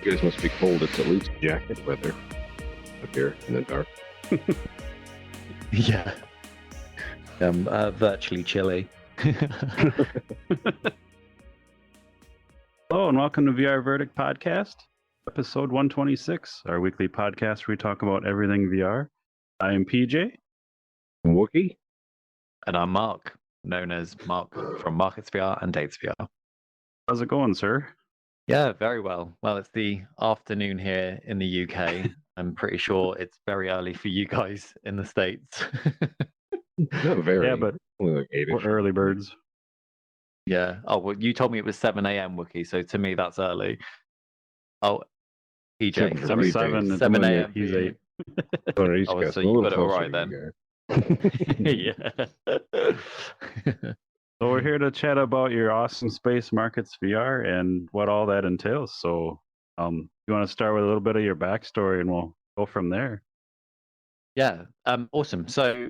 You guys must be cold. It's at least jacket weather up here in the dark. Yeah. Virtually chilly. Hello and welcome to VR Verdict Podcast, episode 126, our weekly podcast where we talk about everything VR. I am PJ. Wookie? And I'm Mark, known as Mark from Markets VR and Dates VR. How's it going, sir? Yeah, very well. Well, it's the afternoon here in the UK. I'm pretty sure it's very early for you guys in the States. Not very. Yeah, but only like 8-ish. we're early birds. Yeah. Oh, well, you told me it was 7 a.m. Wookie, so to me that's early. Oh, Except PJ, for I'm PJ. 7. 7 Yeah, a.m. he's for you. 8. On our East Oh, Coast, so I'm a you little got it all closer right to you guys. Yeah. So we're here to chat about your awesome space markets VR and what all that entails. So you want to start with a little bit of your backstory and we'll go from there. Yeah. Awesome. So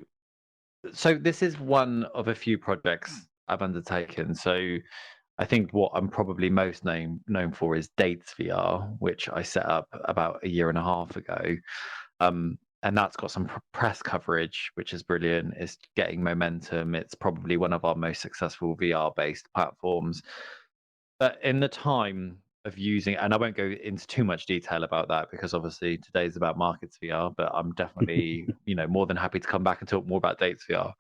this is one of a few projects I've undertaken. So I think what I'm probably most known for is Dates VR, which I set up about a year and a half ago. And that's got some press coverage, which is brilliant. It's getting momentum. It's probably one of our most successful VR-based platforms. But in the time of using, and I won't go into too much detail about that because obviously today's about Markets VR, but I'm definitely, more than happy to come back and talk more about Dates VR.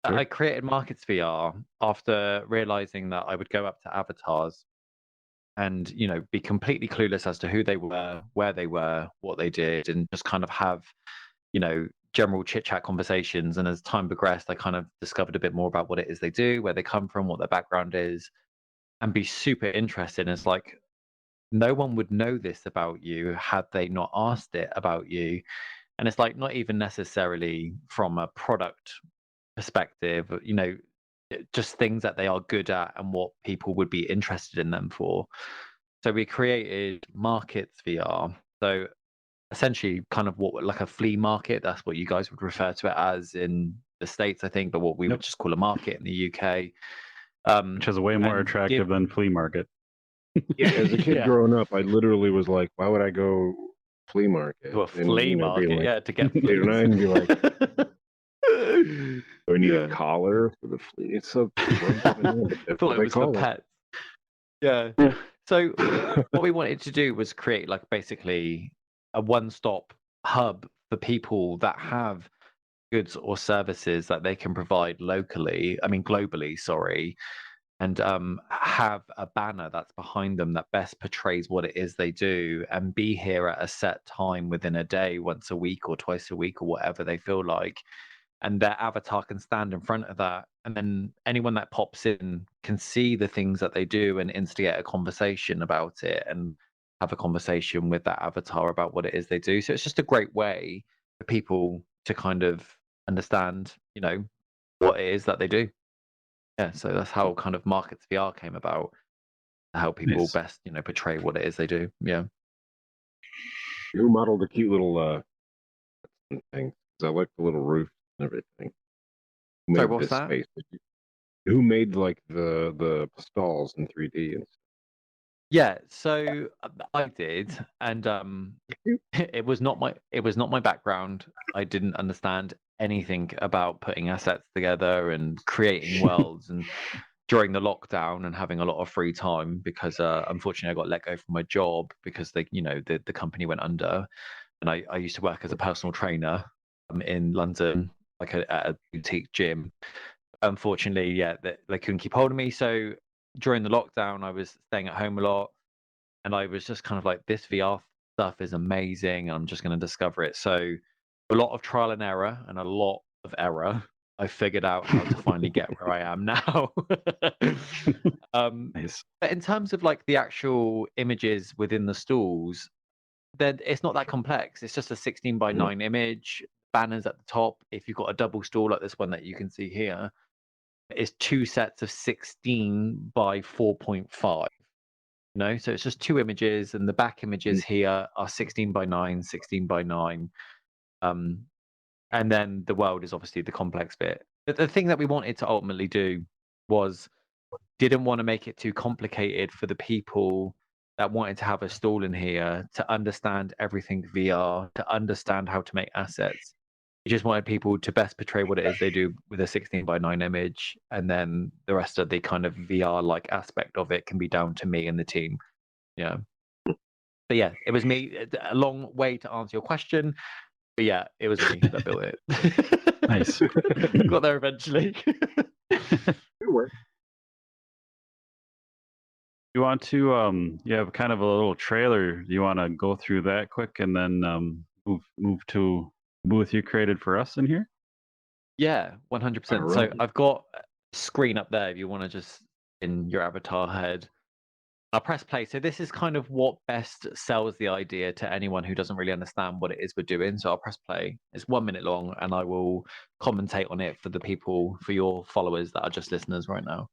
Sure. I created Markets VR after realizing that I would go up to avatars and be completely clueless as to who they were, where they were, what they did, and just kind of have general chit chat conversations. And as time progressed, I kind of discovered a bit more about what it is they do, where they come from, what their background is, and be super interested. And it's like no one would know this about you had they not asked it about you. And it's like not even necessarily from a product perspective, just things that they are good at and what people would be interested in them for. So we created Markets VR. So essentially kind of what like a flea market, that's what you guys would refer to it as in the States, I think, but what we would just call a market in the UK. Which is way more attractive than flea market. Yeah, as a kid growing up, I literally was like, why would I go flea market? To a flea market, like, to get fleas. And be like, do I need a Yeah. collar for the flea? It's so I thought it was for pets. Yeah. So what we wanted to do was create like basically a one-stop hub for people that have goods or services that they can provide globally, sorry, and have a banner that's behind them that best portrays what it is they do and be here at a set time within a day, once a week or twice a week or whatever they feel like. And their avatar can stand in front of that. And then anyone that pops in can see the things that they do and instigate a conversation about it and have a conversation with that avatar about what it is they do. So it's just a great way for people to kind of understand, what it is that they do. Yeah, so that's how kind of Markets VR came about, to help people Nice. best, portray what it is they do. Yeah. You modeled a cute little thing. I like the little roof and everything. Who Sorry, made what's this that? space? Who made like the stalls in 3D? And Yeah, so I did, and it was not my background. I didn't understand anything about putting assets together and creating worlds. And during the lockdown and having a lot of free time, because unfortunately I got let go from my job because the company went under, and I used to work as a personal trainer in London, like at a boutique gym. Unfortunately, they couldn't keep hold of me. So during the lockdown, I was staying at home a lot, and I was just kind of like, this VR stuff is amazing. I'm just going to discover it. So a lot of trial and error and a lot of error, I figured out how to finally get where I am now. Nice. But in terms of like the actual images within the stalls, then it's not that complex. It's just a 16 by 9 image, banners at the top. If you've got a double stall like this one that you can see here, it's two sets of 16 by 4.5. So it's just 2 images, and the back images here are 16 by 9, 16 by 9. And then the world is obviously the complex bit. But the thing that we wanted to ultimately do was didn't want to make it too complicated for the people that wanted to have a stall in here to understand everything VR, to understand how to make assets. We just wanted people to best portray what it is they do with a 16 by 9 image, and then the rest of the kind of VR like aspect of it can be down to me and the team. Yeah. But yeah, it was me. A long way to answer your question. But yeah, it was me that built it. Nice. Got there eventually. It worked. You want to you have kind of a little trailer. You want to go through that quick and then move to the booth you created for us in here? Yeah, 100%. So Alright. I've got a screen up there if you want to just in your avatar head. I'll press play. So this is kind of what best sells the idea to anyone who doesn't really understand what it is we're doing. So I'll press play. It's 1 minute long, and I will commentate on it for the people, for your followers that are just listeners right now.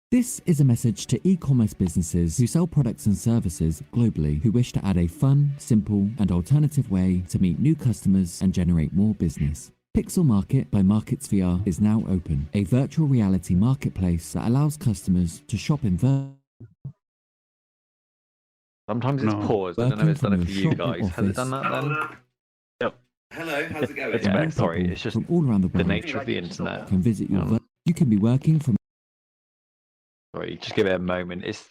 This is a message to e-commerce businesses who sell products and services globally who wish to add a fun, simple, and alternative way to meet new customers and generate more business. Pixel Market by Markets VR is now open, a virtual reality marketplace that allows customers to shop in Sometimes it's No. paused. I don't know if it's done it for you Working from your guys. shop Has or it done that then? Yep. Hello, how's it going? Yeah, no sorry, trouble it's just from all around the the world. nature of the internet. Can visit your Um, you can be working from Sorry, just give it a moment. It's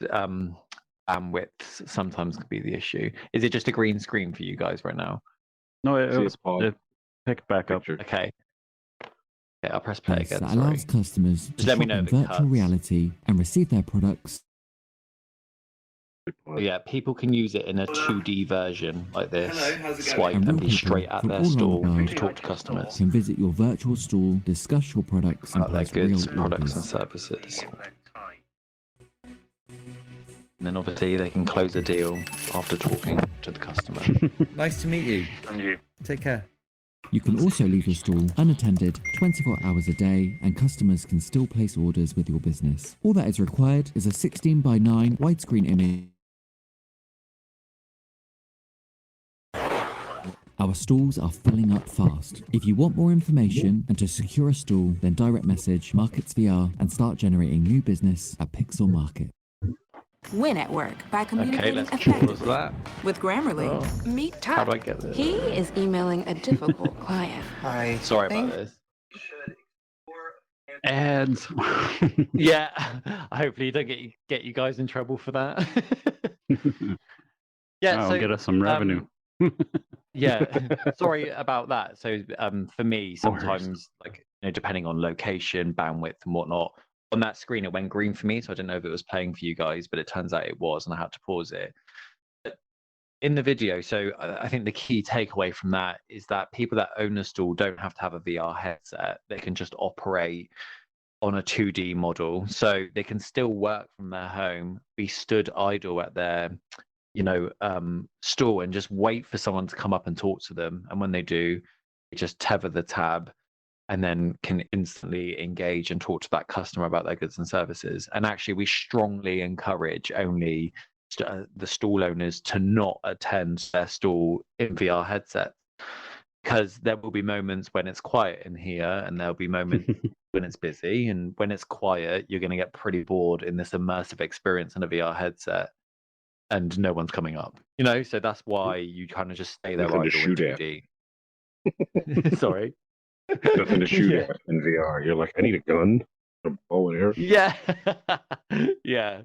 bandwidth sometimes could be the issue. Is it just a green screen for you guys right now? No, See, it, it's paused. it picked back up. Picture. Okay. Okay, I'll press play place again. that Sorry. allows customers to Just let me shop know in if it virtual cuts. reality and receive their products Yeah, people can use it in a 2D version like this. Hello, how's it going? Swipe And and real be people straight at from their all around the stall world to talk to customers can visit your virtual stall, discuss your products, and about their place real goods, products, and orders. services. And then obviously they can close a deal after talking to the customer. Nice to meet you. And you. Take care. You can also leave your stall unattended 24 hours a day, and customers can still place orders with your business. All that is required is a 16 by 9 widescreen image. Our stalls are filling up fast. If you want more information and to secure a stall, then direct message Markets VR and start generating new business at Pixel Market. Win at work by Okay, communicating let's pause effectively. that. With Grammarly, Oh, meet how Todd. do I get this? He is emailing a difficult client. Hi. Sorry about this. And Yeah, hopefully you don't get you guys in trouble for that. Yeah, that'll so get us some revenue. yeah, sorry about that. So for me, No worries. sometimes like depending on location, bandwidth, and whatnot, on that screen it went green for me, so I didn't know if it was playing for you guys, but it turns out it was, and I had to pause it. But in the video, so I think the key takeaway from that is that people that own a stall don't have to have a VR headset. They can just operate on a 2D model, so they can still work from their home, be stood idle at their stall and just wait for someone to come up and talk to them. And when they do, they just tether the tab and then can instantly engage and talk to that customer about their goods and services. And actually, we strongly encourage only the stall owners to not attend their stall in VR headsets, because there will be moments when it's quiet in here, and there'll be moments when it's busy, and when it's quiet, you're going to get pretty bored in this immersive experience in a VR headset, and no one's coming up. So that's why you kind of just stay there Nothing to idle in shoot at. 2D. Sorry. Nothing to shoot Yeah. at in VR. You're like, I need a gun, a bow and arrow. Yeah. Yeah.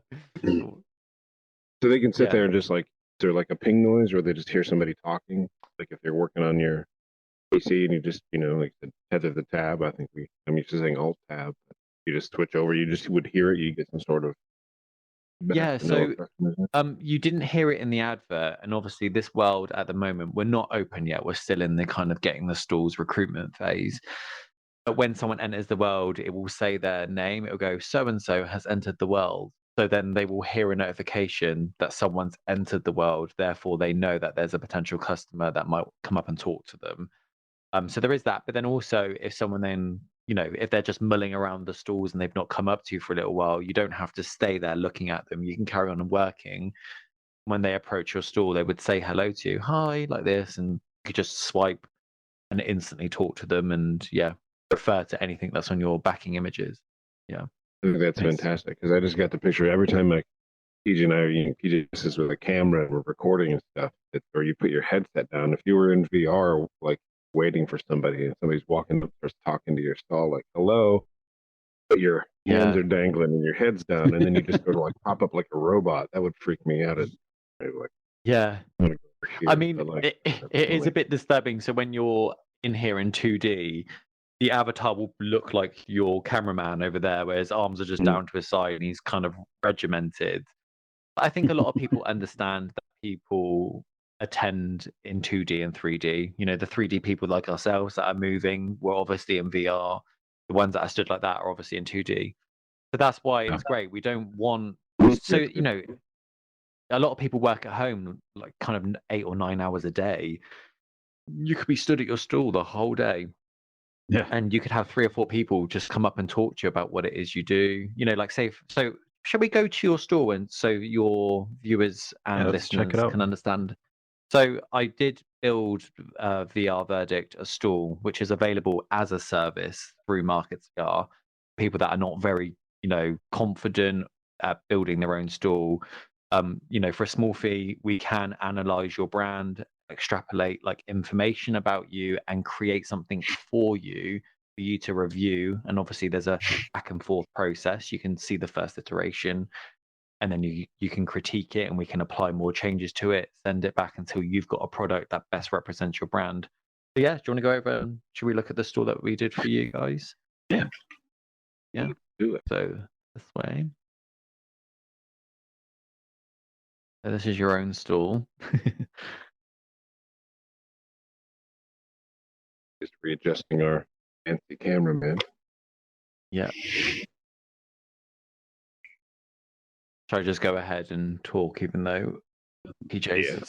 So they can sit Yeah. there and just like, is there like a ping noise, or they just hear somebody talking? Like if you're working on your PC and you just, like tether the tab. I'm used to saying Alt tab. You just switch over. You just would hear it. You get some sort of. Yeah, back to know so what customers are. you didn't hear it in the advert, and obviously this world at the moment, we're not open yet. We're still in the kind of getting the stalls recruitment phase. But when someone enters the world, it will say their name. It will go, so and so has entered the world. So then they will hear a notification that someone's entered the world. Therefore, they know that there's a potential customer that might come up and talk to them. So there is that. But then also, if someone then if they're just mulling around the stalls and they've not come up to you for a little while, you don't have to stay there looking at them. You can carry on working. When they approach your stall, they would say hello to you, hi, like this, and you could just swipe and instantly talk to them and refer to anything that's on your backing images. Yeah. I think that's fantastic because I just got the picture every time like PJ and I, PJ is with a camera and we're recording and stuff, or you put your headset down. If you were in VR, like waiting for somebody and somebody's walking up, starts talking to your stall, like hello, but your hands are dangling and your head's down, and then you just go to like pop up like a robot. That would freak me out. I mean, it is a bit disturbing. So when you're in here in 2D, the avatar will look like your cameraman over there, where his arms are just down to his side and he's kind of regimented. I think a lot of people understand that people attend in 2D and 3D. The 3D people like ourselves that are moving, we're obviously in VR. The ones that are stood like that are obviously in 2D. So that's why it's great. We don't want... So, a lot of people work at home like kind of 8 or 9 hours a day. You could be stood at your stall the whole day. Yeah. And you could have 3 or 4 people just come up and talk to you about what it is you do. Like say, so shall we go to your store and so your viewers and listeners can understand? So I did build VR Verdict, a stall, which is available as a service through MarketScar. People that are not very, confident at building their own stall. For a small fee, we can analyze your brand, extrapolate like information about you and create something for you to review. And obviously there's a back and forth process. You can see the first iteration and then you can critique it and we can apply more changes to it, send it back until you've got a product that best represents your brand. So yeah, do you want to go over and should we look at the store that we did for you guys? Yeah. Do it. So this way. So this is your own stall. Just readjusting our fancy cameraman. Yeah. Shall I just go ahead and talk even though PJ's...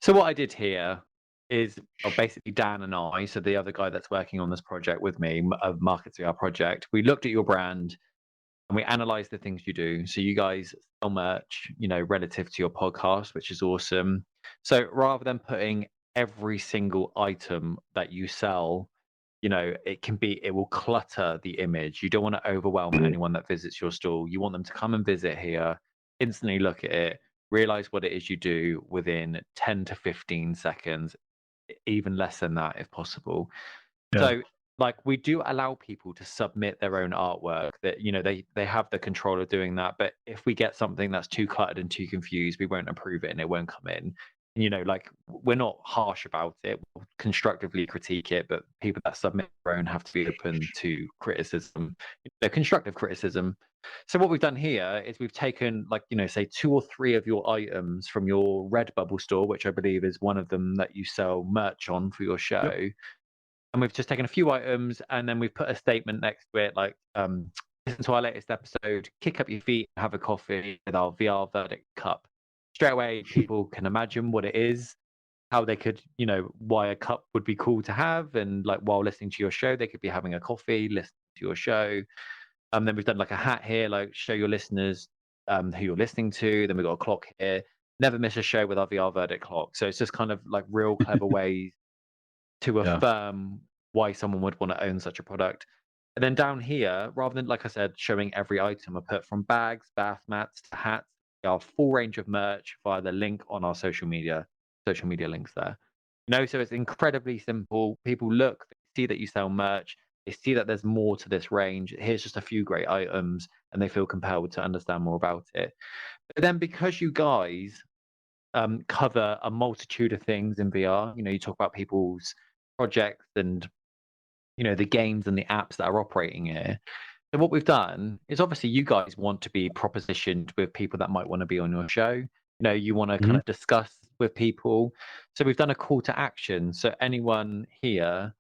So what I did here is basically Dan and I, so the other guy that's working on this project with me, of MarketScar project, we looked at your brand and we analyzed the things you do. So you guys sell merch, relative to your podcast, which is awesome. So rather than putting every single item that you sell, it will clutter the image. You don't want to overwhelm anyone that visits your stall. You want them to come and visit here, instantly look at it, realize what it is you do within 10 to 15 seconds, even less than that if possible. So we do allow people to submit their own artwork that, they have the control of doing that. But if we get something that's too cluttered and too confused, we won't approve it and it won't come in. We're not harsh about it. We'll constructively critique it, but people that submit their own have to be open to criticism, constructive criticism. So what we've done here is we've taken say 2 or 3 of your items from your Redbubble store, which I believe is one of them that you sell merch on for your show. Yep. And we've just taken a few items and then we've put a statement next to it listen to our latest episode, kick up your feet, have a coffee with our VR Verdict cup. Straight away, people can imagine what it is, how they could, why a cup would be cool to have. And while listening to your show, they could be having a coffee, listening to your show. Then we've done a hat here, show your listeners who you're listening to. Then we've got a clock here. Never miss a show with our VR Verdict clock. So it's just kind of real clever ways to affirm why someone would want to own such a product. And then down here, rather than, like I said, showing every item, I put from bags, bath mats, to hats, our full range of merch via the link on our social media links there. So it's incredibly simple. People look, they see that you sell merch, they see that there's more to this range. Here's just a few great items, and they feel compelled to understand more about it. But then because you guys cover a multitude of things in VR, you talk about people's projects and the games and the apps that are operating here. So what we've done is obviously you guys want to be propositioned with people that might want to be on your show. You want to kind of discuss with people. So we've done a call to action. So anyone here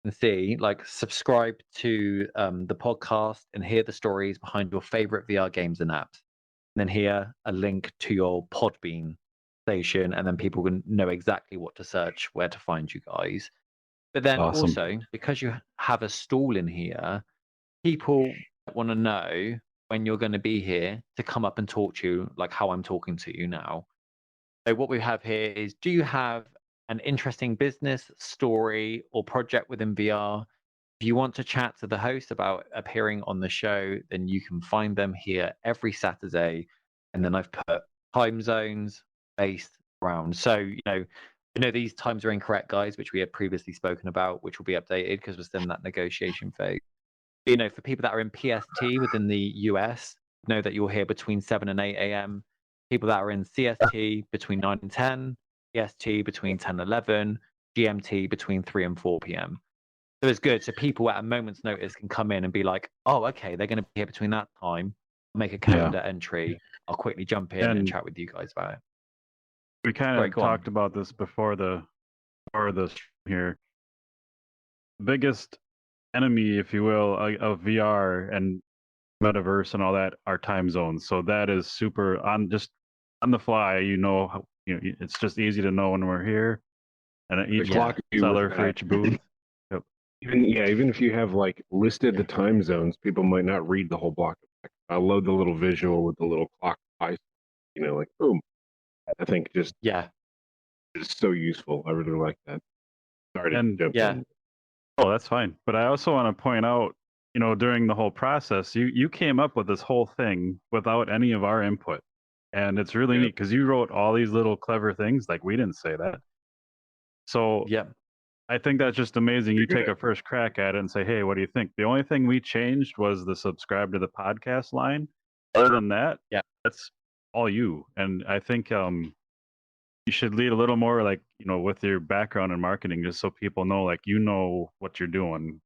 can see, subscribe to the podcast and hear the stories behind your favorite VR games and apps. And then here a link to your Podbean station, and then people can know exactly what to search, where to find you guys. But then also, because you have a stall in here, people want to know when you're going to be here to come up and talk to you like how I'm talking to you now. So what we have here is, do you have an interesting business, story, or project within VR? If you want to chat to the host about appearing on the show, then you can find them here every Saturday. And then I've put time zones based around. So, I know these times are incorrect, guys, which we had previously spoken about, which will be updated because we're still in that negotiation phase. For people that are in PST within the US, know that you're here between 7 and 8 a.m. People that are in CST between 9 and 10, PST between 10 and 11, GMT between 3 and 4 p.m. So it's good. So people at a moment's notice can come in and be like, oh, okay, they're going to be here between that time. I'll make a calendar entry. I'll quickly jump in and chat with you guys about it. We kind of talked about this before this here. Biggest enemy, if you will, of VR and metaverse and all that are time zones. So that is super on the fly. It's just easy to know when we're here, and each seller for each booth. Yep. Even if you have like listed the time zones, people might not read the whole block. I'll load the little visual with the little clock, like boom. I think it's so useful. I really like that. Sorry to jump in. Oh, that's fine. But I also want to point out, during the whole process, you came up with this whole thing without any of our input. And it's really neat because you wrote all these little clever things. Like, we didn't say that. So I think that's just amazing. You take a first crack at it and say, hey, what do you think? The only thing we changed was the subscribe to the podcast line. Other than that, that's all you. And I think you should lead a little more with your background in marketing, just so people know, what you're doing.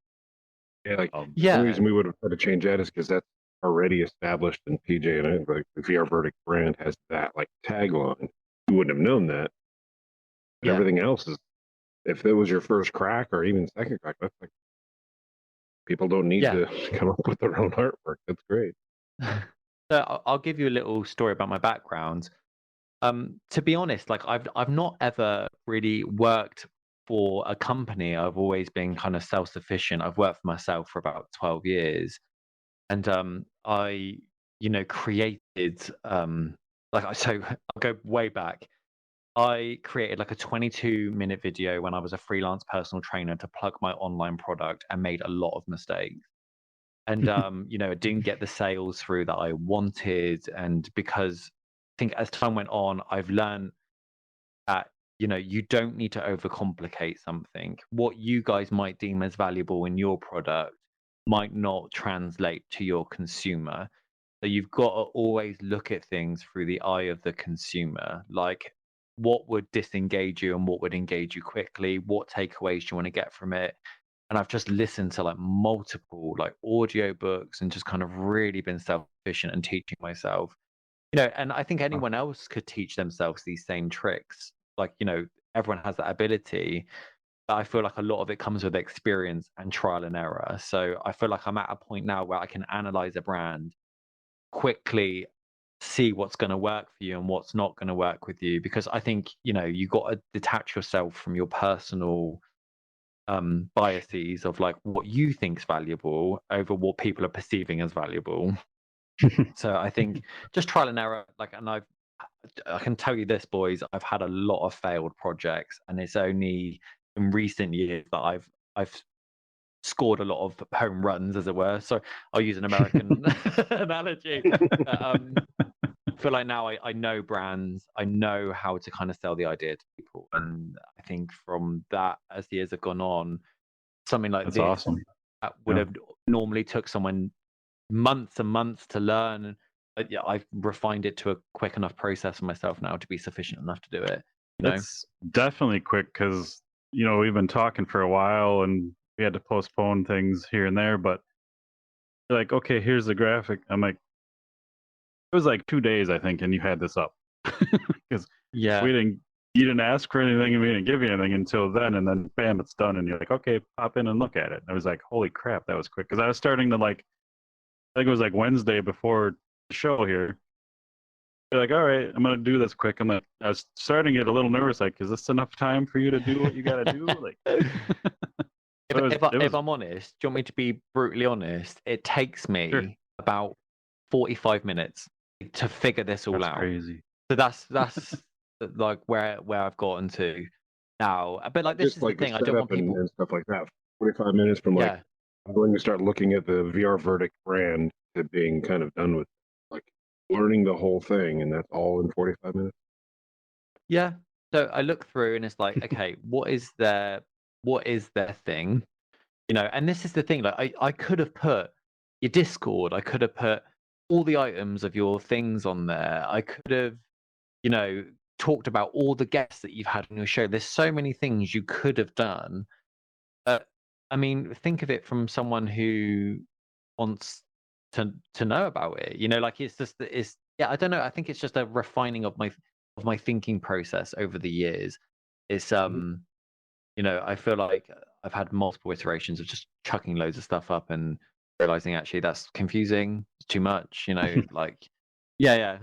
The only reason we would have had to change that is because that's already established in PJ, and I think the VR Verdict brand has that tagline. You wouldn't have known that. But everything else is, if it was your first crack or even second crack, that's people don't need to come up with their own artwork. That's great. So I'll give you a little story about my background. To be honest, I've not ever really worked for a company. I've always been kind of self-sufficient. I've worked for myself for about 12 years. And I, created so I'll go way back. I created a 22-minute video when I was a freelance personal trainer to plug my online product, and made a lot of mistakes. And it didn't get the sales through that I wanted. And because I think as time went on, I've learned that you don't need to overcomplicate something. What you guys might deem as valuable in your product might not translate to your consumer. So you've got to always look at things through the eye of the consumer. Like, what would disengage you and what would engage you quickly? What takeaways do you want to get from it? And I've just listened to multiple audio books and just kind of really been self-sufficient and teaching myself. And I think anyone else could teach themselves these same tricks. Everyone has that ability. But I feel like a lot of it comes with experience and trial and error. So I feel like I'm at a point now where I can analyze a brand quickly, see what's going to work for you and what's not going to work with you. Because I think, you got to detach yourself from your personal biases of what you think's valuable over what people are perceiving as valuable. So I think just trial and error. And I can tell you this, boys, I've had a lot of failed projects, and it's only in recent years that I've scored a lot of home runs, as it were. So I'll use an American analogy. I feel like now I know brands, I know how to kind of sell the idea to people, and I think from that, as the years have gone on, something like That's this awesome. that would have normally took someone months and months to learn. I've refined it to a quick enough process for myself now to be sufficient enough to do it. That's definitely quick because we've been talking for a while and we had to postpone things here and there. But you're like, okay, here's the graphic. I'm like, it was 2 days, I think, and you had this up because you didn't ask for anything and we didn't give you anything until then, and then bam, it's done, and you're like, okay, pop in and look at it. And I was like, holy crap, that was quick, because I was starting to I think it was Wednesday before the show here. You're like, all right, I'm gonna do this quick. I was starting to get a little nervous, is this enough time for you to do what you gotta do? If I'm honest, do you want me to be brutally honest? It takes me about 45 minutes to figure this all out. Crazy. So that's like where I've gotten to now. But like this just is like the thing. I don't want people. and stuff like that. 45 minutes from like when you start looking at the VR Verdict brand to being kind of done with, like learning the whole thing, and that's all in 45 minutes. Yeah. So I look through and it's like, okay, what is their thing? You know, and this is the thing, like I could have put your Discord, I could have put all the items of your things on there. I could have, you know, talked about all the guests that you've had on your show. There's so many things you could have done. I mean, think of it from someone who wants to know about it. You know, like I don't know. I think it's just a refining of my thinking process over the years. It's you know, I feel like I've had multiple iterations of just chucking loads of stuff up and realizing actually that's confusing, it's too much, you know, like yeah.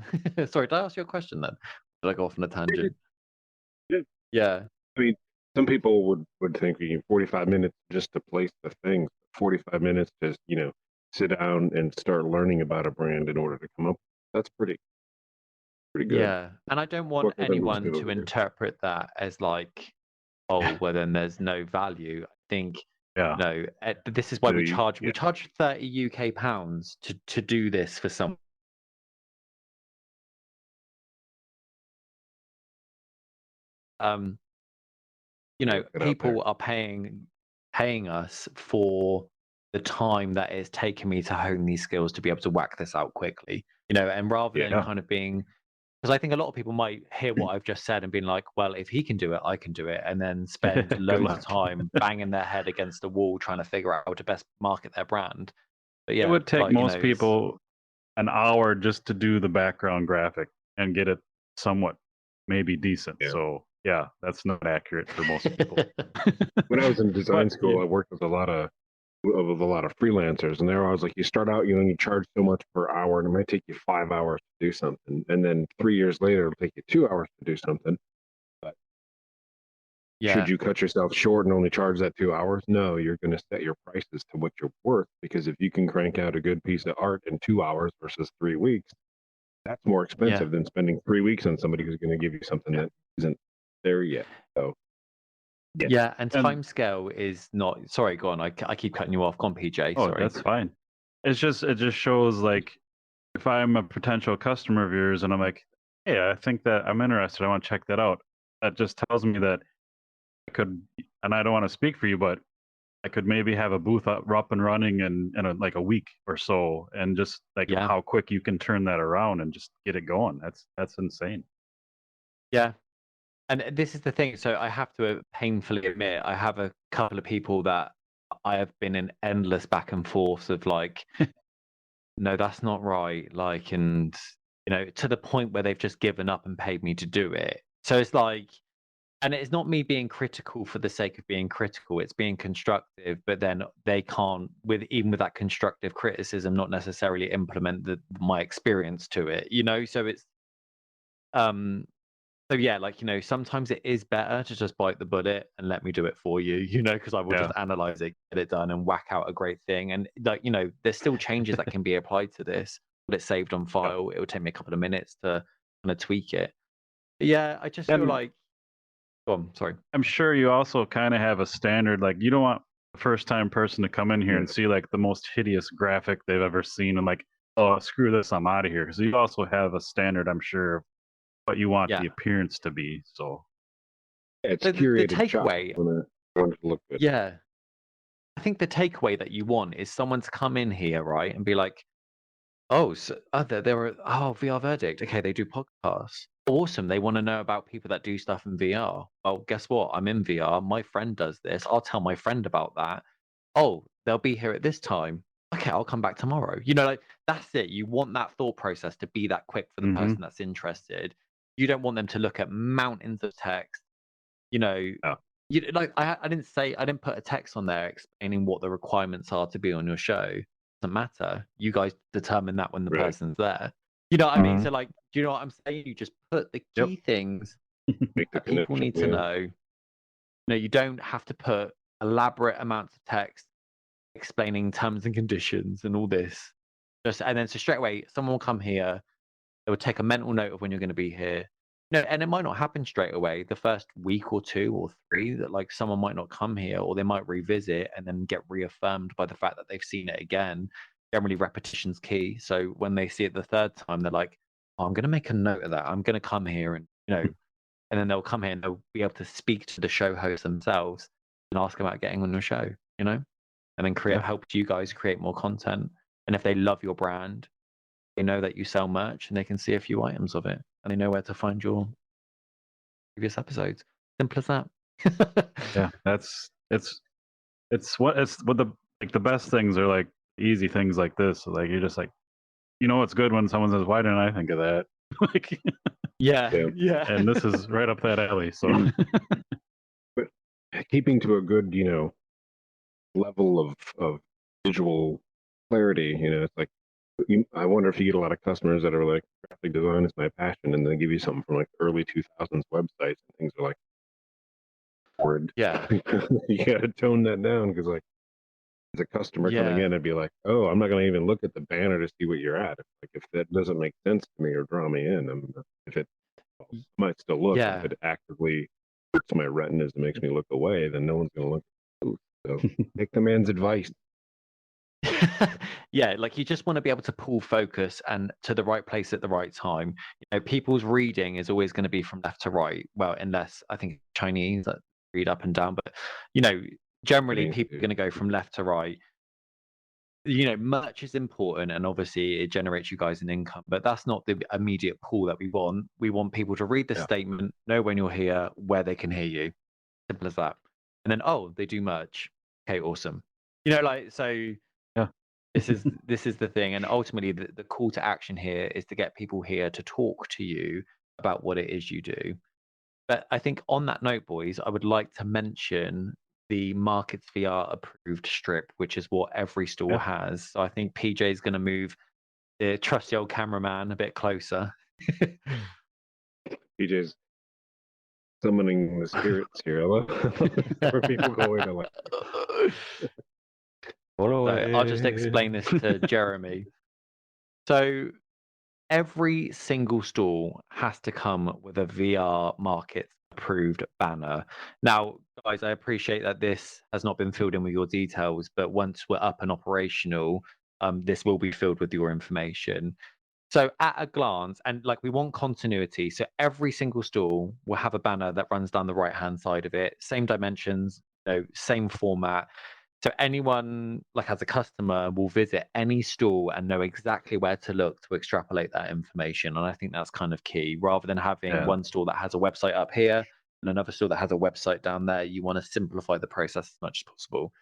Sorry, did I ask you a question then? Did I go off on a tangent? Yeah. I mean, some people would think we need 45 minutes just to place the things, 45 minutes to, you know, sit down and start learning about a brand in order to come up. That's pretty good. Yeah. And I don't want anyone to interpret that as like, oh, well then there's no value. I think no, this is why we charge 30 UK pounds to do this for some. You know, people are paying us for the time that it's taken me to hone these skills to be able to whack this out quickly. You know, and rather than kind of being, because I think a lot of people might hear what I've just said and been like, well, if he can do it, I can do it, and then spend loads of time banging their head against the wall trying to figure out how to best market their brand. But yeah, it would take most people an hour just to do the background graphic and get it somewhat maybe decent. So yeah, that's not accurate for most people. When I was in design school, I worked with a lot of freelancers, and they're always like, you start out, you know, you charge so much per hour, and it might take you 5 hours to do something, and then 3 years later, it'll take you 2 hours to do something. But should you cut yourself short and only charge that 2 hours? No, you're going to set your prices to what you're worth, because if you can crank out a good piece of art in 2 hours versus 3 weeks, that's more expensive than spending 3 weeks on somebody who's going to give you something that isn't there yet. So and time scale is not. Sorry, go on. I keep cutting you off. Go on, PJ. Oh, sorry. That's fine. It just shows, like, if I'm a potential customer of yours and I'm like, hey, I think that I'm interested, I want to check that out. That just tells me that I could, and I don't want to speak for you, but I could maybe have a booth up and running in like a week or so, and just like how quick you can turn that around and just get it going. That's insane. Yeah. And this is the thing. So I have to painfully admit, I have a couple of people that I have been in endless back and forth of like, no, that's not right. Like, and, you know, to the point where they've just given up and paid me to do it. So it's like, and it's not me being critical for the sake of being critical. It's being constructive, but then they can't, even with that constructive criticism, not necessarily implement my experience to it, you know? So it's, so yeah, like, you know, sometimes it is better to just bite the bullet and let me do it for you, you know, because I will just analyze it, get it done, and whack out a great thing. And like, you know, there's still changes that can be applied to this, but it's saved on file. It will take me a couple of minutes to kind of tweak it. But yeah, I just feel like, go on, sorry. I'm sure you also kind of have a standard, like you don't want a first time person to come in here and see like the most hideous graphic they've ever seen and like, oh, screw this, I'm out of here. So you also have a standard, I'm sure, what you want the appearance to be. So it's curated. The takeaway, want to look good. Yeah, I think the takeaway that you want is someone to come in here, right, and be like, oh, so there were VR Verdict. Okay, they do podcasts. Awesome. They want to know about people that do stuff in VR. Well, guess what? I'm in VR. My friend does this. I'll tell my friend about that. Oh, they'll be here at this time. Okay, I'll come back tomorrow. You know, like that's it. You want that thought process to be that quick for the person that's interested. You don't want them to look at mountains of text. You know, like I didn't put a text on there explaining what the requirements are to be on your show. It doesn't matter. You guys determine that when the person's there. You know what I mean? So like, do you know what I'm saying? You just put the key things that people need to know. You know, you don't have to put elaborate amounts of text explaining terms and conditions and all this. And then so straight away, someone will come here. They will take a mental note of when you're going to be here. No, and it might not happen straight away. The first week or 2 or 3, that like someone might not come here, or they might revisit and then get reaffirmed by the fact that they've seen it again. Generally, repetition's key. So when they see it the third time, they're like, "Oh, I'm going to make a note of that. I'm going to come here and and then they'll come here and they'll be able to speak to the show hosts themselves and ask about getting on your show, and then help you guys create more content. And if they love your brand, they know that you sell merch and they can see a few items of it and they know where to find your previous episodes. Simple as that. Yeah, it's what the best things are, like easy things like this. So, like, you're just like, it's good when someone says, "Why didn't I think of that?" Like, yeah. And this is right up that alley. So, but keeping to a good, level of visual clarity, it's like, I wonder if you get a lot of customers that are like, graphic design is my passion, and they give you something from like early 2000s websites, and things are like, word. Yeah. You got to tone that down, because like, as a customer coming in, I'd be like, oh, I'm not going to even look at the banner to see what you're at. If that doesn't make sense to me or draw me in, if it I might still look, if it actively hurts my retinas and makes me look away, then no one's going to look at it. So take the man's advice. Yeah, like you just want to be able to pull focus and to the right place at the right time. People's reading is always going to be from left to right. Well, unless I think Chinese that read up and down, but generally people are going to go from left to right. Merch is important, and obviously it generates you guys an income, but that's not the immediate pull that we want. We want people to read the statement, know when you're here, where they can hear you. Simple as that. And then, they do merch. Okay, awesome. So. Yeah. This is the thing, and ultimately the call to action here is to get people here to talk to you about what it is you do. But I think on that note, boys, I would like to mention the Markets VR approved strip, which is what every store has. So I think PJ is going to move the trusty old cameraman a bit closer. PJ's summoning the spirits here. Where people go in and like. So I'll just explain this to Jeremy. So every single stall has to come with a VR Markets approved banner. Now, guys, I appreciate that this has not been filled in with your details, but once we're up and operational, this will be filled with your information. So at a glance, and like we want continuity, so every single stall will have a banner that runs down the right-hand side of it, same dimensions, same format. So anyone, like as a customer, will visit any stall and know exactly where to look to extrapolate that information. And I think that's kind of key. Rather than having one stall that has a website up here and another stall that has a website down there, you want to simplify the process as much as possible.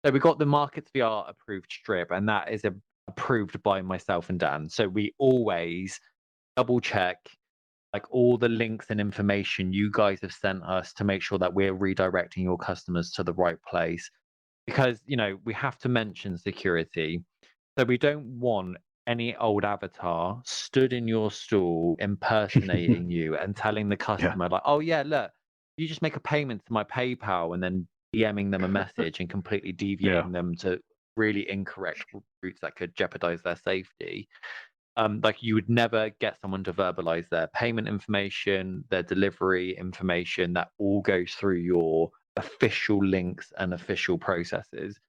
So we got the Markets VR approved strip, and that is approved by myself and Dan. So we always double check like all the links and information you guys have sent us to make sure that we're redirecting your customers to the right place. Because, we have to mention security. So we don't want any old avatar stood in your stall impersonating you and telling the customer like, oh yeah, look, you just make a payment to my PayPal, and then DMing them a message and completely deviating them to really incorrect routes that could jeopardize their safety. Like you would never get someone to verbalize their payment information, their delivery information. That all goes through your official links and official processes.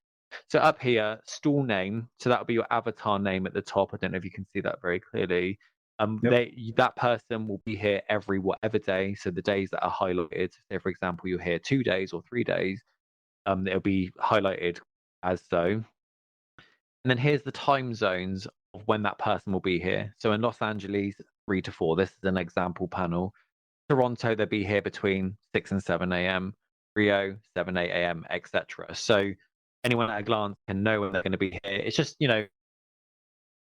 So up here, stall name. So that'll be your avatar name at the top. I don't know if you can see that very clearly. That person will be here every whatever day. So the days that are highlighted, say for example, you're here 2 days or 3 days, it'll be highlighted as so. And then here's the time zones of when that person will be here. So in Los Angeles, 3 to 4. This is an example panel. Toronto, they'll be here between 6 and 7 a.m. Rio, 7, 8 a.m., etc. So anyone at a glance can know when they're going to be here. It's just,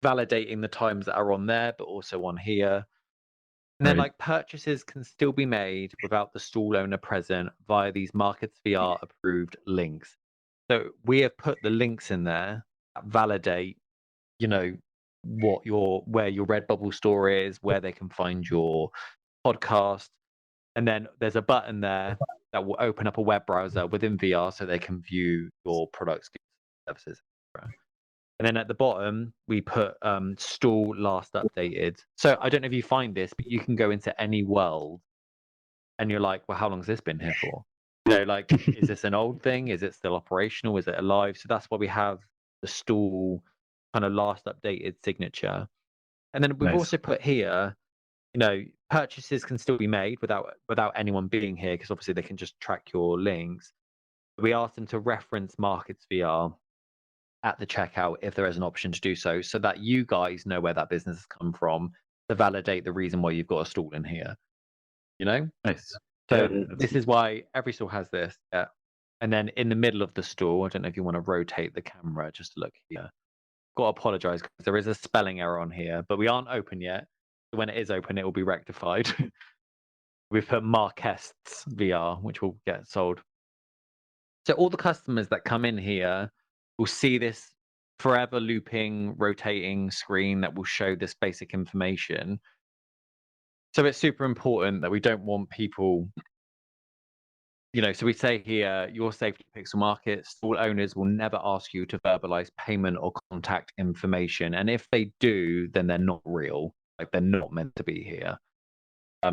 validating the times that are on there, but also on here. And then like purchases can still be made without the stall owner present via these Markets VR approved links. So we have put the links in there that validate, where your Redbubble store is, where they can find your podcast. And then there's a button there that will open up a web browser within VR so they can view your products, services, etc. And then at the bottom, we put stool last updated. So I don't know if you find this, but you can go into any world and you're like, well, how long has this been here for? You know, like, is this an old thing? Is it still operational? Is it alive? So that's why we have the stool kind of last updated signature. And then we've also put here, you know, purchases can still be made without anyone being here, because obviously they can just track your links. We asked them to reference Markets VR at the checkout if there is an option to do so, so that you guys know where that business has come from to validate the reason why you've got a stall in here. You know? Nice. So this is why every store has this. Yeah. And then in the middle of the store, I don't know if you want to rotate the camera just to look here. Got to apologize because there is a spelling error on here, but we aren't open yet. When it is open, it will be rectified. We've put Marquests VR, which will get sold. So all the customers that come in here will see this forever looping, rotating screen that will show this basic information. So it's super important that we don't want people, you know, so we say here, your safety pixel market, stall owners will never ask you to verbalize payment or contact information. And if they do, then they're not real. Like, they're not meant to be here.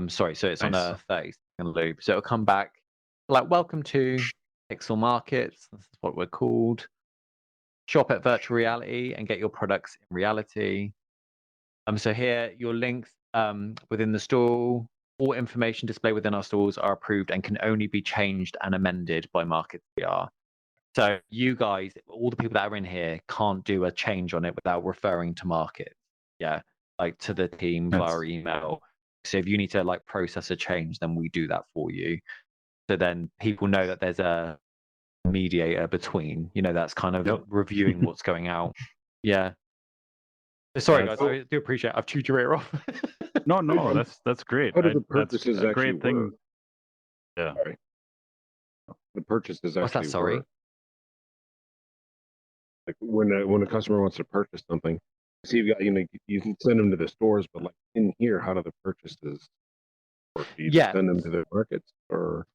Sorry, so it's on a 30-second loop. So it'll come back like, welcome to Pixel Markets. This is what we're called. Shop at virtual reality and get your products in reality. So here, your links within the stall, all information displayed within our stalls are approved and can only be changed and amended by Markets VR. So you guys, all the people that are in here, can't do a change on it without referring to Markets. Yeah, like to the team via email. So if you need to like process a change, then we do that for you. So then people know that there's a mediator between, you know, that's kind of reviewing what's going out. Yeah. Sorry, guys. I do appreciate I've chewed your ear off. No, that's great. How do the purchases that's a actually great thing. work? Yeah. Sorry. The purchases actually What's that? Sorry. work. Like when a customer wants to purchase something, see, you got, you know, you can send them to the stores, but like in here, how do the purchases work? Do you just send them to the markets, or?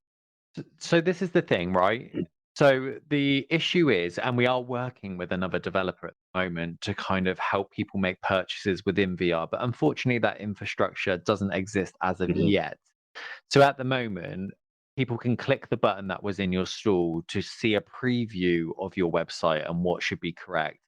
So this is the thing, right? So the issue is, and we are working with another developer at the moment to kind of help people make purchases within VR, but unfortunately that infrastructure doesn't exist as of yet. So at the moment, people can click the button that was in your stall to see a preview of your website and what should be correct.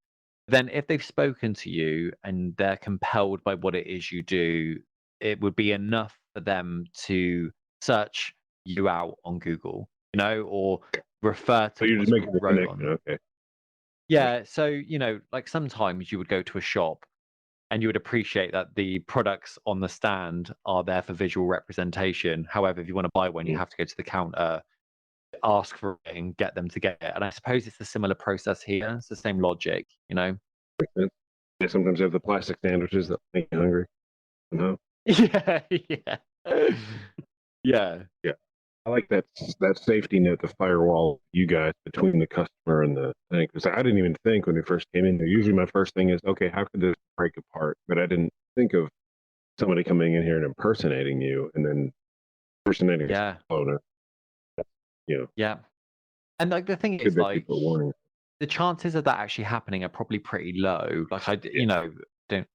Then if they've spoken to you and they're compelled by what it is you do, it would be enough for them to search you out on Google, you know, or refer to. So you're just making the connection, okay? Yeah, so you know, like sometimes you would go to a shop and you would appreciate that the products on the stand are there for visual representation. However, if you want to buy one, you have to go to the counter, ask for it, and get them to get it. And I suppose it's a similar process here. It's the same logic, you know. Yeah, sometimes they have the plastic sandwiches that make you hungry. No. Yeah. Yeah. I like that safety net, the firewall you guys between the customer and the thing. Because I didn't even think when we first came in there. Usually, my first thing is, okay, how could this break apart? But I didn't think of somebody coming in here and impersonating you, and then impersonating a owner. You know. Yeah. And like the thing is, like, the chances of that actually happening are probably pretty low. Like you know, don't.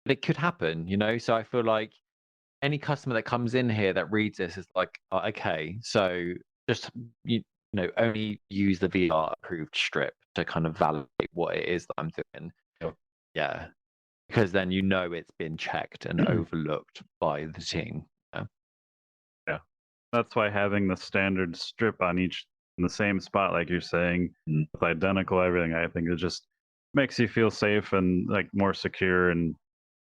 But it could happen, you know. So I feel like any customer that comes in here that reads this is like, oh, okay, so just you know, only use the VR approved strip to kind of validate what it is that I'm doing. Yeah, because then you know it's been checked and overlooked by the team. Yeah, that's why having the standard strip on each in the same spot, like you're saying, with identical everything, I think it just makes you feel safe and like more secure and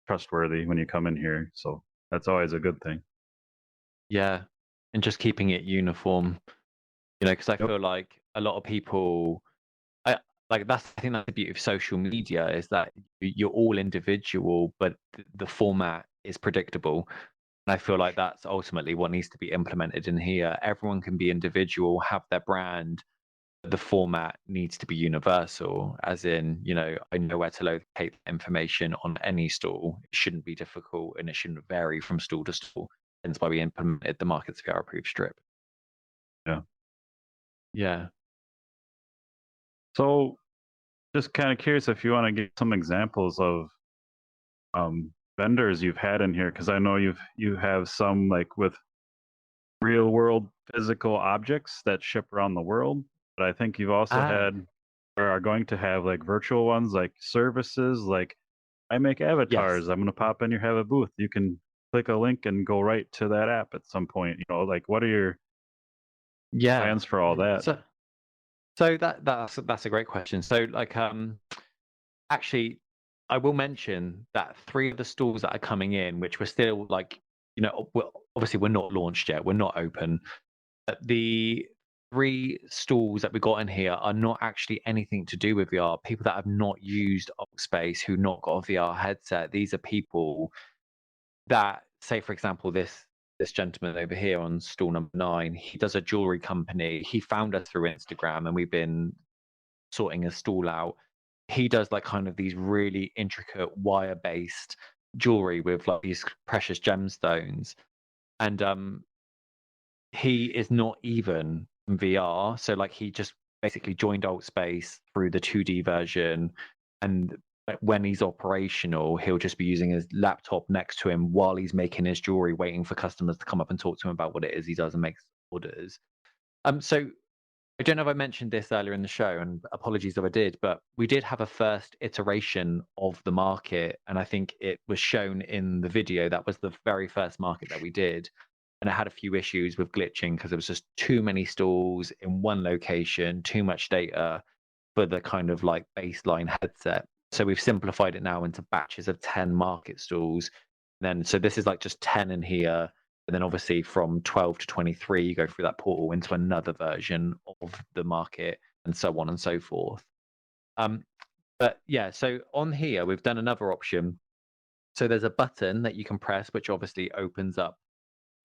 trustworthy when you come in here. So that's always a good thing. Yeah, and just keeping it uniform, you know, because I feel like a lot of people, I think that's the beauty of social media, is that you're all individual, but the format is predictable. And I feel like that's ultimately what needs to be implemented in here. Everyone can be individual, have their brand, but the format needs to be universal, as in, you know, I know where to locate information on any stall. It shouldn't be difficult and it shouldn't vary from stall to stall. Hence why we implemented the Markets VR approved strip. Yeah. So, just kind of curious if you want to give some examples of vendors you've had in here, because I know you have some like with real world physical objects that ship around the world, but I think you've also Ah, had or are going to have like virtual ones, like services, like I make yes. avatars. I'm going to pop in here, have a booth. You can click a link and go right to that app at some point. Like what are your Yeah. plans for all that? So that's a great question. So like actually I will mention that 3 of the stalls that are coming in, which we're still like, obviously we're not launched yet, we're not open. But the 3 stalls that we got in here are not actually anything to do with VR. People that have not used Space, who not got a VR headset. These are people that, say for example, this gentleman over here on stall number 9, he does a jewelry company. He found us through Instagram and we've been sorting his stall out. He does like kind of these really intricate wire-based jewelry with like these precious gemstones. And he is not even in VR. So like he just basically joined Space through the 2D version, and when he's operational, he'll just be using his laptop next to him while he's making his jewelry, waiting for customers to come up and talk to him about what it is he does and makes orders. So I don't know if I mentioned this earlier in the show, and apologies if I did, but we did have a first iteration of the market, and I think it was shown in the video. That was the very first market that we did, and it had a few issues with glitching because there was just too many stalls in one location, too much data for the kind of like baseline headset. So we've simplified it now into batches of 10 market stalls. So this is like just 10 in here. And then obviously from 12 to 23, you go through that portal into another version of the market and so on and so forth. But yeah, so on here, we've done another option. So there's a button that you can press, which obviously opens up.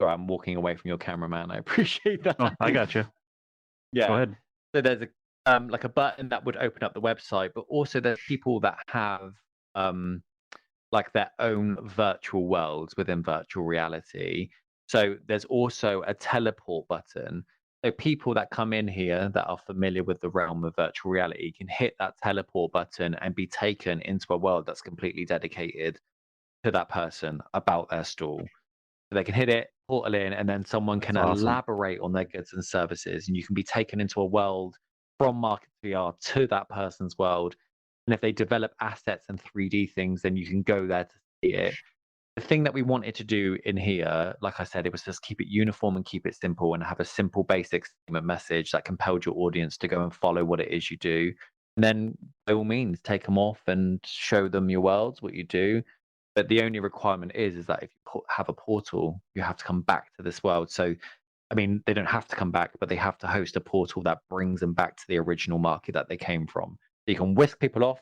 Sorry, I'm walking away from your cameraman. I appreciate that. Oh, I got you. Yeah. Go ahead. So there's like a button that would open up the website, but also there's people that have like their own virtual worlds within virtual reality. So there's also a teleport button. So people that come in here that are familiar with the realm of virtual reality can hit that teleport button and be taken into a world that's completely dedicated to that person about their stall. So they can hit it, portal in, and then someone can That's awesome. elaborate on their goods and services, and you can be taken into a world from Market VR to that person's world. And if they develop assets and 3D things, then you can go there to see it. The thing that we wanted to do in here, like I said, it was just keep it uniform and keep it simple and have a simple basic statement message that compelled your audience to go and follow what it is you do. And then by all means, take them off and show them your worlds, what you do. But the only requirement is that if you have a portal, you have to come back to this world. So, I mean, they don't have to come back, but they have to host a portal that brings them back to the original market that they came from. So you can whisk people off,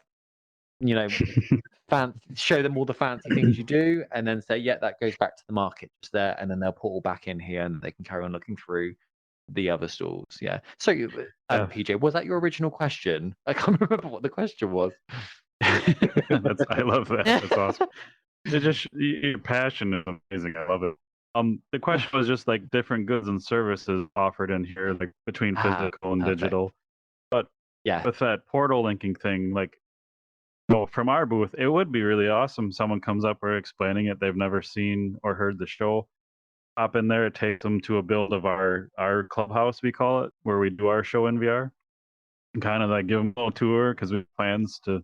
show them all the fancy things you do, and then say, yeah, that goes back to the market just there, and then they'll portal back in here, and they can carry on looking through the other stalls. Yeah. So, PJ, was that your original question? I can't remember what the question was. I love that. That's awesome. It's just your passion is amazing. I love it. The question was just like different goods and services offered in here, like between physical and perfect. digital. But Yeah. with that portal linking thing, like, from our booth, it would be really awesome. Someone comes up or explaining it, they've never seen or heard the show. Hop in there, it takes them to a build of our clubhouse, we call it, where we do our show in VR, and kind of like give them a little tour because we have plans to,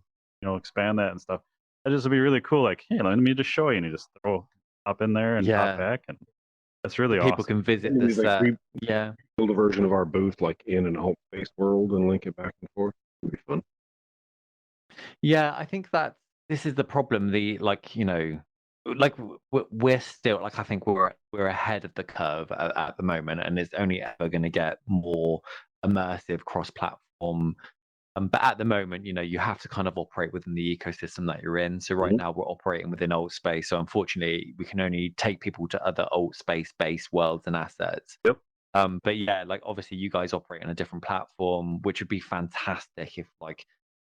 expand that and stuff. That just would be really cool. Like, hey, let me just show you, and you just hop in there and hop back, and that's really People awesome. can visit this. Yeah. Build a version of our booth like in an alt-based world and link it back and forth. It'd be fun. Yeah, I think that this is the problem. We're still like I think we're ahead of the curve at the moment, and it's only ever going to get more immersive cross-platform. But at the moment, you have to kind of operate within the ecosystem that you're in. So right now we're operating within Space. So unfortunately, we can only take people to other Space-based worlds and assets. Yep. But yeah, like obviously you guys operate on a different platform, which would be fantastic if like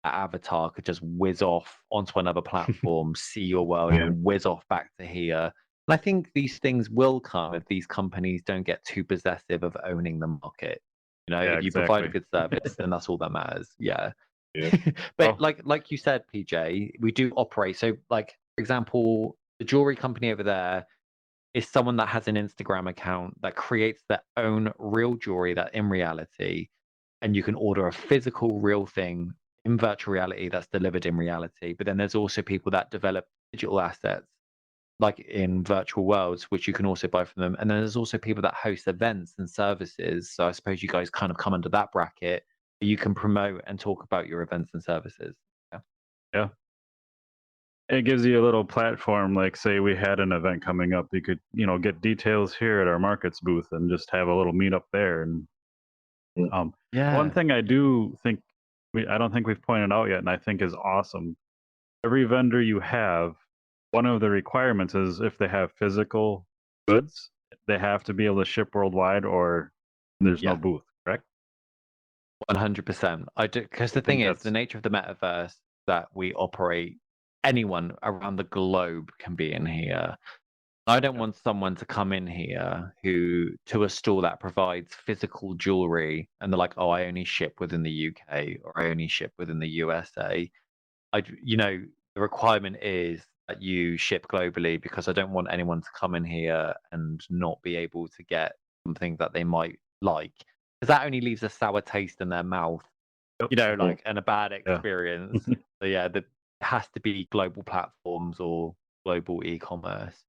that avatar could just whiz off onto another platform, see your world, and whiz off back to here. And I think these things will come if these companies don't get too possessive of owning the market. You know, Yeah, if you provide a exactly. good service, then that's all that matters. Yeah. Yeah. But Oh. like you said, PJ, we do operate. So, like for example, the jewelry company over there is someone that has an Instagram account that creates their own real jewelry that in reality, and you can order a physical real thing in virtual reality that's delivered in reality. But then there's also people that develop digital assets like in virtual worlds, which you can also buy from them. And then there's also people that host events and services. So I suppose you guys kind of come under that bracket. You can promote and talk about your events and services. Yeah. Yeah. It gives you a little platform. Like, say we had an event coming up, you could, get details here at our markets booth and just have a little meetup there. And one Yeah. thing I do think I don't think we've pointed out yet, and I think is awesome. Every vendor you have, one of the requirements is if they have physical goods, they have to be able to ship worldwide, or there's no Yeah. booth. Correct? 100%. I do, because the I think thing is, that's the nature of the metaverse that we operate, anyone around the globe can be in here. I don't Yeah. want someone to come in here to a store that provides physical jewelry and they're like, oh, I only ship within the UK or I only ship within the USA. The requirement is that you ship globally because I don't want anyone to come in here and not be able to get something that they might like. Because that only leaves a sour taste in their mouth, Yep. and a bad Yeah. experience. So yeah, it has to be global platforms or global e-commerce.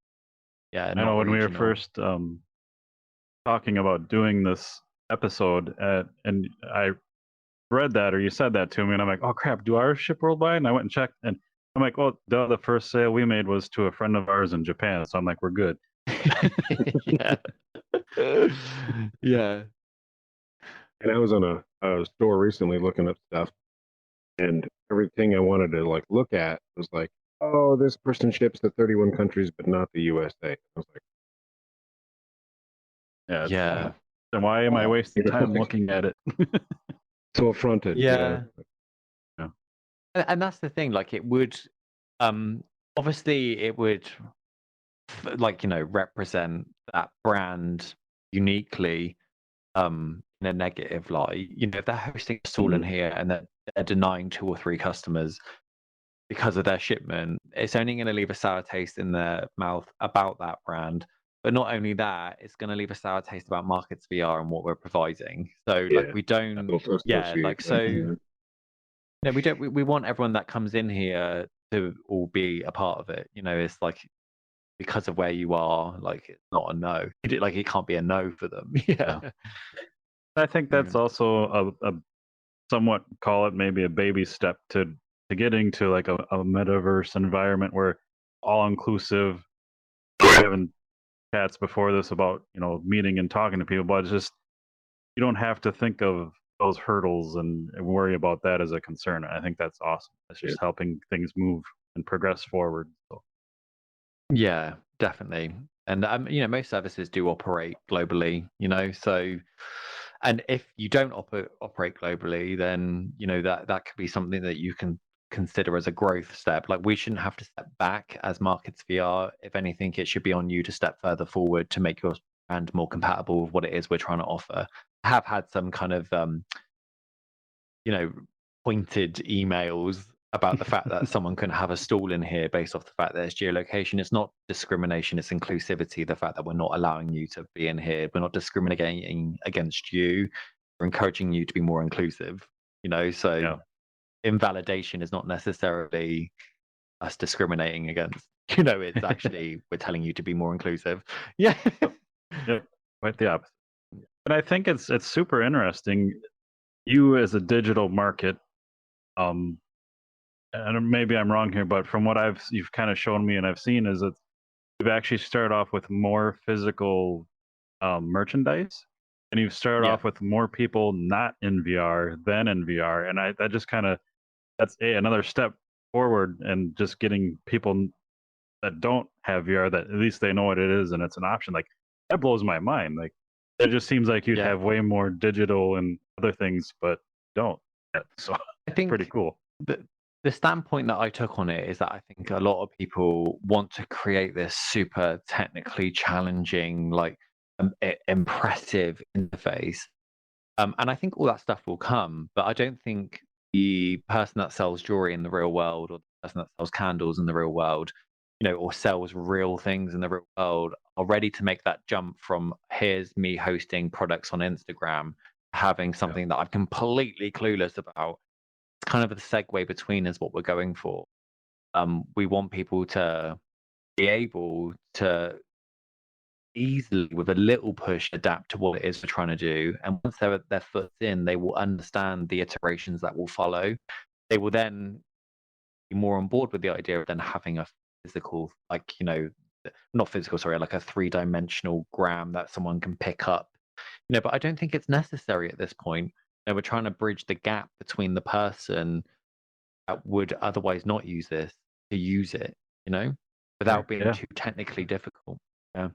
Yeah, I know not when we were regional. first talking about doing this episode, and I read that, or you said that to me, and I'm like, oh crap, do ours ship worldwide? And I went and checked, and I'm like, oh, the first sale we made was to a friend of ours in Japan, so I'm like, we're good. Yeah. Yeah. And I was on a store recently looking up stuff, and everything I wanted to like look at was like, oh, this person ships to 31 countries, but not the USA. I was like, Yeah. Yeah. Then why am I wasting time looking at it? so affronted. Yeah. Yeah. And that's the thing, like it would obviously it would represent that brand uniquely in a negative light. If they're hosting a stall in here and they're denying 2 or 3 customers because of their shipment, it's only going to leave a sour taste in their mouth about that brand. But not only that, it's going to leave a sour taste about Markets VR and what we're providing. So Yeah. we don't, we want everyone that comes in here to all be a part of it. It's like because of where you are, like it's not a no. It can't be a no for them. Yeah. I think that's also a somewhat, call it maybe a baby step to getting to like a metaverse environment where all inclusive. Having chats before this about meeting and talking to people, but it's just you don't have to think of those hurdles and worry about that as a concern. I think that's awesome. It's just helping things move and progress forward. So. Yeah, definitely. And most services do operate globally. So, and if you don't operate globally, then that could be something that you can consider as a growth step. Like we shouldn't have to step back as Markets VR. If anything, it should be on you to step further forward to make your brand more compatible with what it is we're trying to offer. I have had some kind of pointed emails about the fact that someone can have a stall in here based off the fact that it's geolocation. It's not discrimination, it's inclusivity. The fact that we're not allowing you to be in here, we're not discriminating against you, we're encouraging you to be more inclusive. So invalidation is not necessarily us discriminating against. It's actually we're telling you to be more inclusive. Yeah. Yeah, quite the opposite. But I think it's super interesting. You as a digital market, and maybe I'm wrong here, but from what you've kind of shown me and I've seen is that you've actually started off with more physical merchandise, and you've started off with more people not in VR than in VR, and that just kind of that's another step forward, and just getting people that don't have VR that at least they know what it is and it's an option. Like that blows my mind. Like it just seems like you'd have way more digital and other things, but don't. So I think pretty cool. The the standpoint that I took on it is that I think a lot of people want to create this super technically challenging, like impressive interface. And I think all that stuff will come, but I don't think the person that sells jewelry in the real world, or the person that sells candles in the real world, or sells real things in the real world, are ready to make that jump from here's me hosting products on Instagram, having something that I'm completely clueless about. It's kind of the segue between is what we're going for. We want people to be able to easily, with a little push, adapt to what it is we're trying to do. And once their foot's in, they will understand the iterations that will follow. They will then be more on board with the idea of then having a physical, like, not physical, sorry, like a 3-dimensional gram that someone can pick up. But I don't think it's necessary at this point. We're trying to bridge the gap between the person that would otherwise not use this to use it, without being too technically difficult. Yeah.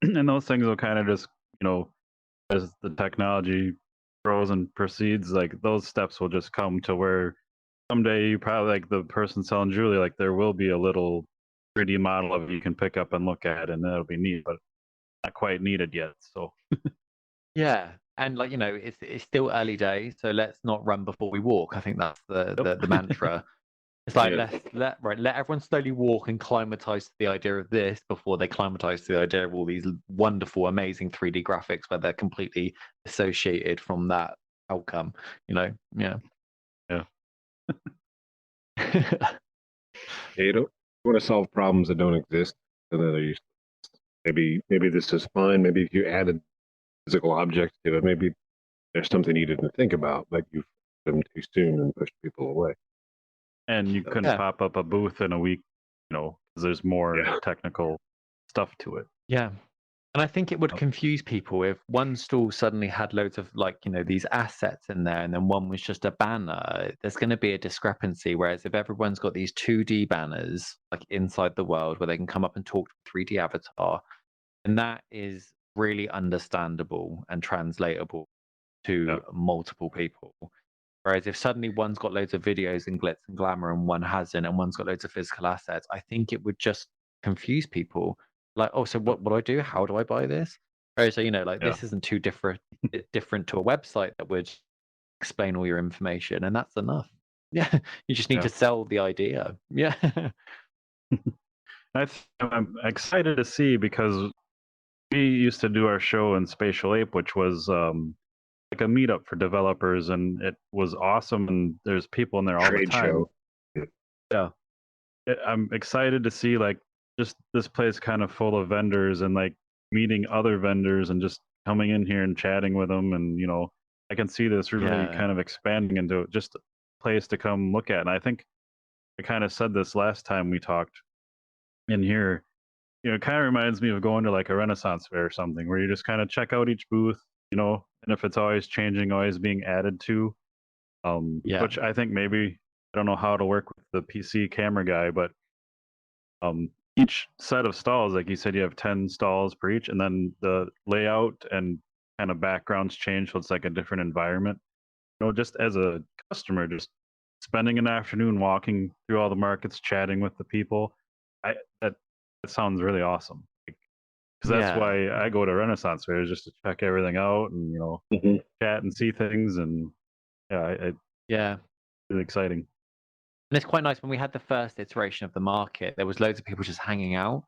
And those things will kind of just, as the technology grows and proceeds, like those steps will just come to where someday you probably, like the person selling jewelry, like there will be a little 3D model of it you can pick up and look at, and that'll be neat, but not quite needed yet. So yeah, and it's still early days, so let's not run before we walk. I think that's the mantra. It's like let everyone slowly walk and climatize to the idea of this before they climatize to the idea of all these wonderful, amazing 3D graphics where they're completely associated from that outcome. Yeah. Yeah. You don't want to solve problems that don't exist, and then maybe this is fine. Maybe if you added physical objects to it, maybe there's something you didn't think about, but you put them too soon and pushed people away. And you couldn't pop up a booth in a week, because there's more technical stuff to it. Yeah. And I think it would confuse people if one stall suddenly had loads of these assets in there and then one was just a banner. There's going to be a discrepancy. Whereas if everyone's got these 2D banners like inside the world where they can come up and talk to a 3D avatar, and that is really understandable and translatable to multiple people. Whereas if suddenly one's got loads of videos and glitz and glamour and one hasn't, and one's got loads of physical assets, I think it would just confuse people. Like, oh, so what do I do? How do I buy this? Whereas, this isn't too different to a website that would explain all your information, and that's enough. Yeah, you just need to sell the idea. Yeah. I'm excited to see, because we used to do our show in Spatial Ape, which was like a meetup for developers, and it was awesome. And there's people in there all the time. Yeah, I'm excited to see like just this place kind of full of vendors and like meeting other vendors and just coming in here and chatting with them. And I can see this really kind of expanding into just a place to come look at. And I think I kind of said this last time we talked in here. It kind of reminds me of going to like a Renaissance fair or something, where you just kind of check out each booth, and if it's always changing, always being added to, which I think maybe, I don't know how to work with the PC camera guy, but each set of stalls, like you said, you have 10 stalls per each, and then the layout and kind of backgrounds change, so it's like a different environment. Just as a customer, just spending an afternoon walking through all the markets, chatting with the people, that sounds really awesome. Because that's why I go to Renaissance fairs, just to check everything out and chat and see things, and really exciting. And it's quite nice when we had the first iteration of the market, there was loads of people just hanging out.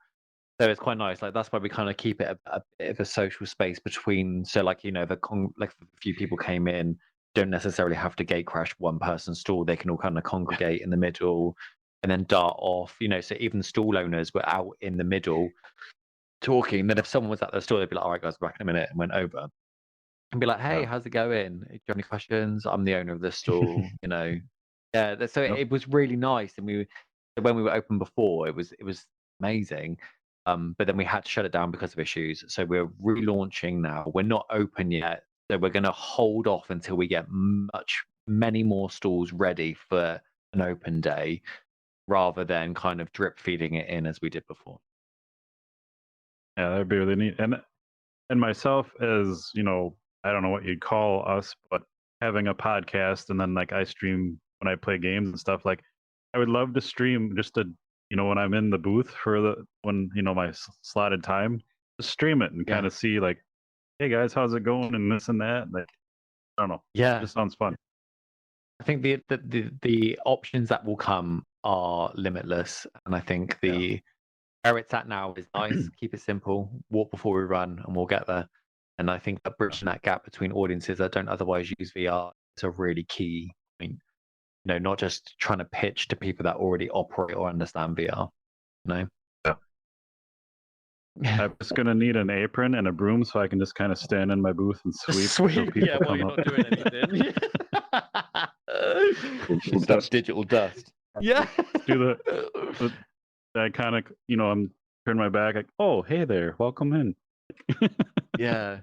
So it's quite nice. Like that's why we kind of keep it a bit of a social space between. So like like a few people came in, don't necessarily have to gate crash one person's stall. They can all kind of congregate in the middle, and then dart off. So even stall owners were out in the middle talking. Then if someone was at the store, they'd be like, "All right, guys, back in a minute," and went over and be like, "Hey, how's it going? Do you have any questions? I'm the owner of this stall." Yeah. So it was really nice, and when we were open before, it was amazing. But then we had to shut it down because of issues. So we're relaunching now. We're not open yet, so we're going to hold off until we get many more stalls ready for an open day, rather than kind of drip feeding it in as we did before. Yeah, that'd be really neat. And myself, as I don't know what you'd call us, but having a podcast, and then like I stream when I play games and stuff. Like, I would love to stream just to, when I'm in the booth for when my slotted time, just stream it and kind of see like, hey guys, how's it going and this and that. Like, I don't know. Yeah. It just sounds fun. I think the options that will come are limitless, and I think where it's at now is nice. Keep it simple, walk before we run, and we'll get there. And I think that bridging that gap between audiences that don't otherwise use VR is a really key point. Not just trying to pitch to people that already operate or understand VR. Yeah. I'm just gonna need an apron and a broom so I can just kind of stand in my booth and sweep. Yeah, while you're not doing anything. Some digital dust. Yeah. Do I kind of, I'm turn my back like, oh, hey there, welcome in. Yeah.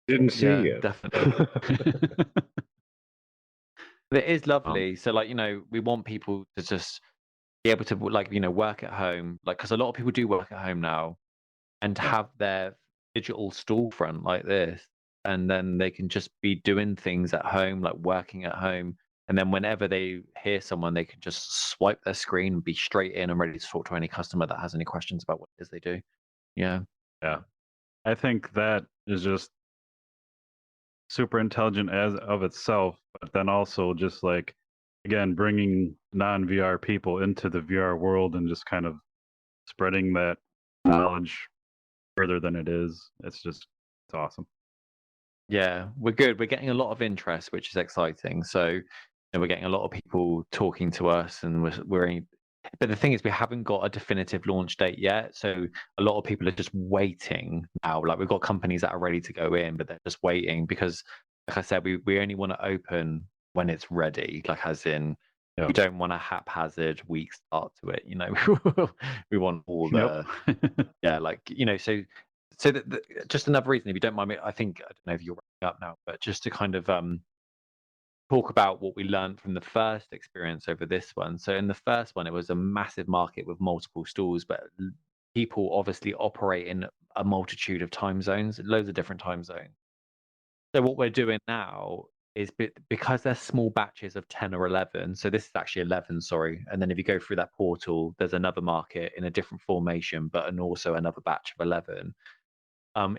Didn't see you. Definitely. It is lovely. So, like, we want people to just be able to, like, work at home. Like, because a lot of people do work at home now and have their digital storefront like this. And then they can just be doing things at home, like working at home. And then whenever they hear someone, they can just swipe their screen and be straight in and ready to talk to any customer that has any questions about what it is they do. Yeah. Yeah. I think that is just super intelligent as of itself, but then also just like, again, bringing non-VR people into the VR world and just kind of spreading that knowledge further than it is. It's awesome. Yeah, we're good. We're getting a lot of interest, which is exciting. So, we're getting a lot of people talking to us, and but the thing is, we haven't got a definitive launch date yet. So a lot of people are just waiting now. Like, we've got companies that are ready to go in, but they're just waiting because, like I said, we only want to open when it's ready. Like, as in, we don't want a haphazard week start to it. We want all the So just another reason, if you don't mind me, I don't know if you're wrapping up now, but just to kind of talk about what we learned from the first experience over this one. So in the first one, it was a massive market with multiple stalls, but people obviously operate in a multitude of time zones, loads of different time zones. So what we're doing now is because they're small batches of 10 or 11. So this is actually 11, sorry. And then if you go through that portal, there's another market in a different formation, but also another batch of 11.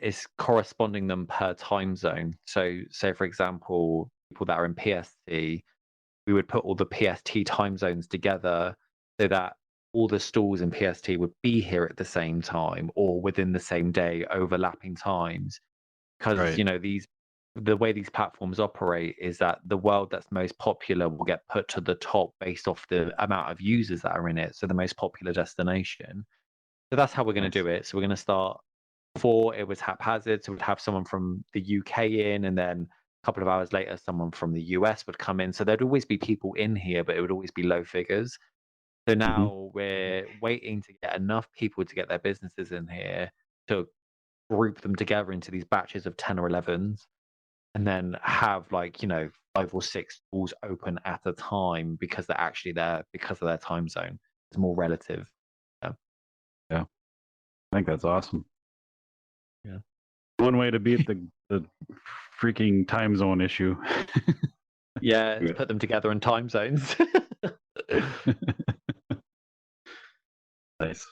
Is corresponding them per time zone. So, say for example, people that are in PST, we would put all the PST time zones together so that all the stalls in PST would be here at the same time or within the same day, overlapping times. Because the way these platforms operate is that the world that's most popular will get put to the top based off the amount of users that are in it. So the most popular destination. So that's how we're going to do it. So we're going to start. Before it was haphazard, so we'd have someone from the UK in, and then a couple of hours later, someone from the US would come in. So there'd always be people in here, but it would always be low figures. So now we're waiting to get enough people to get their businesses in here to group them together into these batches of 10 or 11s, and then have 5 or 6 stalls open at a time because they're actually there because of their time zone. It's more relative. Yeah. I think that's awesome. Yeah. One way to beat the freaking time zone issue. Yeah, put them together in time zones. Nice.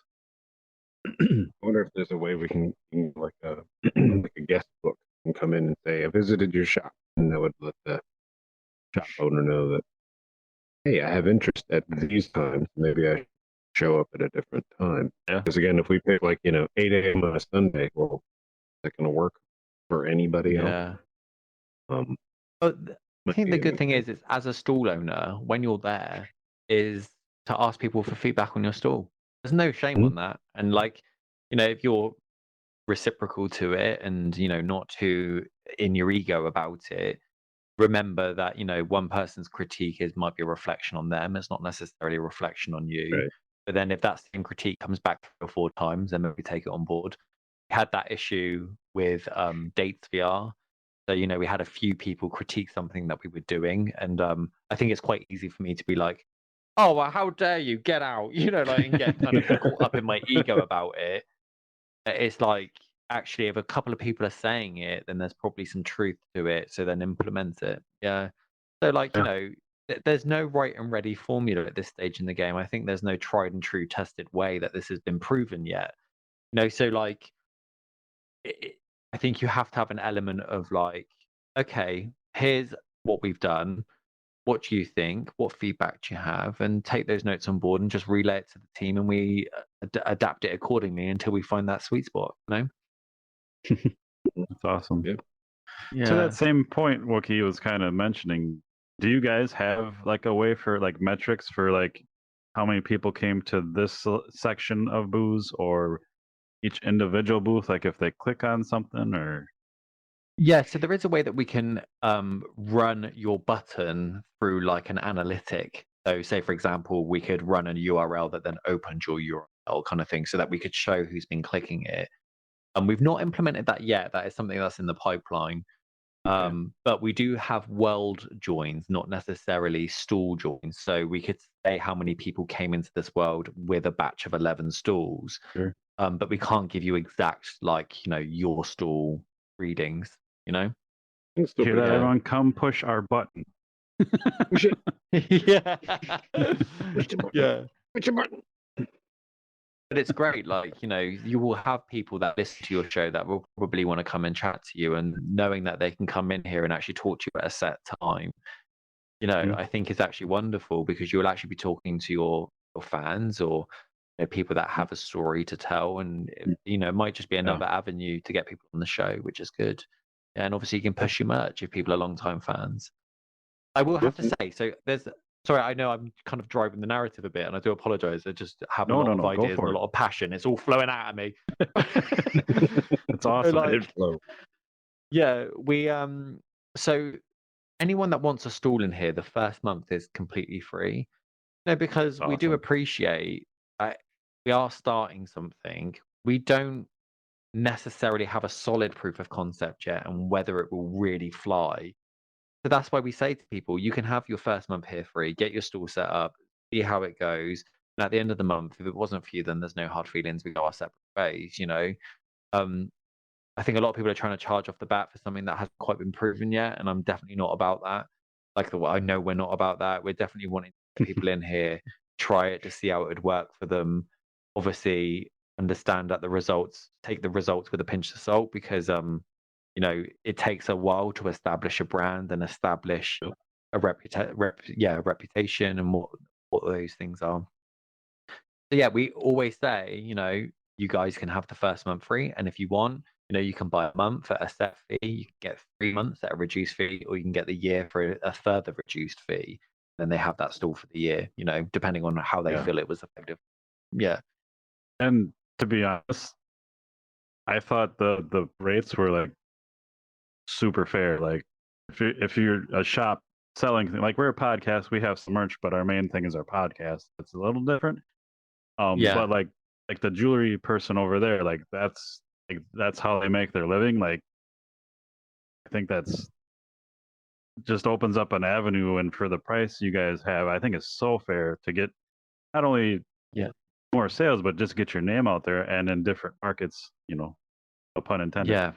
I wonder if there's a way we can like a like a guest book and come in and say, I visited your shop, and that would let the shop owner know that, hey, I have interest at these times. Maybe I show up at a different time. Yeah. Because again, if we pick 8 a.m. on a Sunday, well, is that going to work for anybody else? But I think the good thing is as a stall owner, when you're there, is to ask people for feedback on your stall. There's no shame on that. And if you're reciprocal to it and, not too in your ego about it, remember that, one person's critique might be a reflection on them. It's not necessarily a reflection on you. Right. But then if that same critique comes back 3 or 4 times, then maybe take it on board. We had that issue with Dates VR. So, we had a few people critique something that we were doing. And I think it's quite easy for me to be like, oh, well, how dare you get out, and get kind of caught up in my ego about it. It's like, actually, if a couple of people are saying it, then there's probably some truth to it. So then implement it. Yeah. So there's no right and ready formula at this stage in the game. I think there's no tried and true tested way that this has been proven yet. So like, I think you have to have an element of like, okay, here's what we've done. What do you think? What feedback do you have? And take those notes on board and just relay it to the team, and we adapt it accordingly until we find that sweet spot. That's awesome. Yeah. To that same point, Wookie was kind of mentioning, do you guys have like a way for like metrics for like how many people came to this section of booths or each individual booth, like if they click on something or? Yeah, so there is a way that we can run your button through like an analytic. So say, for example, we could run a URL that then opens your URL kind of thing so that we could show who's been clicking it. And we've not implemented that yet. That is something that's in the pipeline. But we do have world joins, not necessarily stall joins. So we could say how many people came into this world with a batch of 11 stalls. Sure. But we can't give you exact, like, your stall readings, Hear that, everyone? Come push our button. Push it. Yeah. Push the button. Yeah. Push the button. But it's great, like, you will have people that listen to your show that will probably want to come and chat to you, and knowing that they can come in here and actually talk to you at a set time, I think is actually wonderful, because you'll actually be talking to your fans or people that have a story to tell, and it might just be another avenue to get people on the show, which is good. And obviously you can push your merch if people are long-time fans. I will have to say, so sorry, I know I'm kind of driving the narrative a bit, and I do apologize. I just have a lot of ideas and a lot of passion. It's all flowing out of me. It's awesome. Yeah, we so anyone that wants a stall in here, the first month is completely free. Because we do appreciate we are starting something. We don't necessarily have a solid proof of concept yet and whether it will really fly. So that's why we say to people, you can have your first month here free, get your stall set up, see how it goes. And at the end of the month, if it wasn't for you, then there's no hard feelings. We go our separate ways, I think a lot of people are trying to charge off the bat for something that hasn't quite been proven yet. And I'm definitely not about that. I know we're not about that. We're definitely wanting people in here, try it to see how it would work for them. Obviously, understand that take the results with a pinch of salt, because it takes a while to establish a brand and establish a reputation and what those things are. So yeah, we always say, you guys can have the first month free, and if you want, you can buy a month at a set fee, you can get 3 months at a reduced fee, or you can get the year for a further reduced fee. Then they have that stall for the year, depending on how they feel it was effective. Yeah. And to be honest, I thought the rates were like super fair. Like if you're a shop selling, like we're a podcast, we have some merch, but our main thing is our podcast. It's a little different. But like the jewelry person over there, like that's how they make their living. Like I think that's just opens up an avenue, and for the price you guys have, I think it's so fair to get not only more sales, but just get your name out there and in different markets, no pun intended.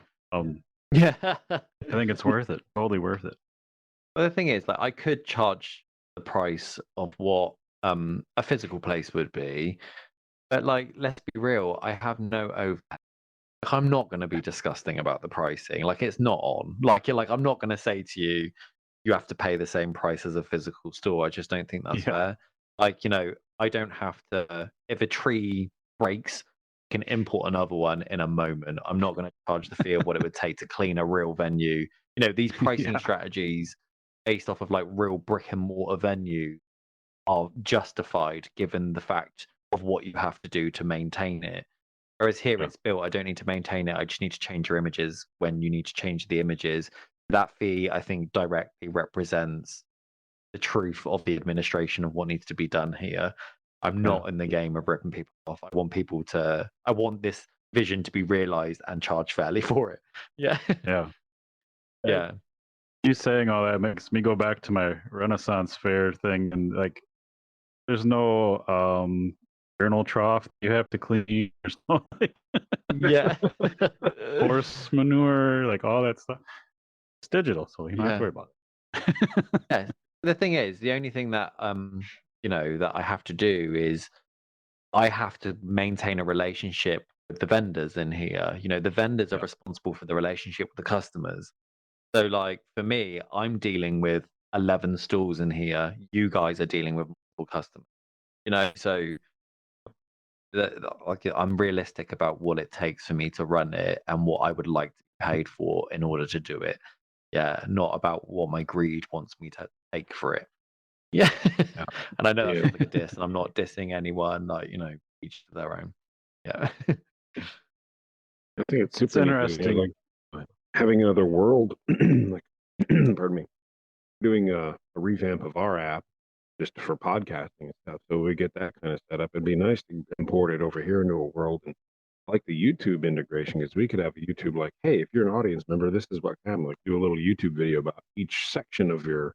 Yeah. I think it's worth it. Totally worth it. But the thing is, like, I could charge the price of what a physical place would be, but like, let's be real, I have no overhead. I'm not going to be disgusting about the pricing. Like, it's not on. Like, I'm not going to say to you, you have to pay the same price as a physical store. I just don't think that's fair. Like, I don't have to. If a tree breaks, I can import another one in a moment. I'm not going to charge the fee of what it would take to clean a real venue. These pricing strategies based off of like real brick and mortar venues are justified given the fact of what you have to do to maintain it. Whereas here it's built, I don't need to maintain it. I just need to change your images when you need to change the images. That fee, I think, directly represents the truth of the administration of what needs to be done here. I'm not in the game of ripping people off. I want this vision to be realized and charge fairly for it. Yeah. Yeah. You saying all that makes me go back to my Renaissance fair thing, and like there's no urinal trough you have to clean or something. Horse manure, like all that stuff. It's digital, so you don't have to worry about it. The thing is, the only thing that that I have to do is I have to maintain a relationship with the vendors in here. The vendors are responsible for the relationship with the customers. So, like for me, I'm dealing with 11 stalls in here. You guys are dealing with multiple customers. So like I'm realistic about what it takes for me to run it and what I would like to be paid for in order to do it. Yeah, not about what my greed wants me to take for it. Yeah. Yeah. And I know that Yeah. feels like a diss, and I'm not dissing anyone, like, each to their own. Yeah. I think it's It's super neat, you know, interesting. like having another world, like, pardon me, doing a revamp of our app just for podcasting and stuff. So we get that kind of set up. It'd be nice to import it over here into a world. And I like the YouTube integration, because we could have a YouTube like, hey, if you're an audience member, this is what happened. Like, do a little YouTube video about each section of your.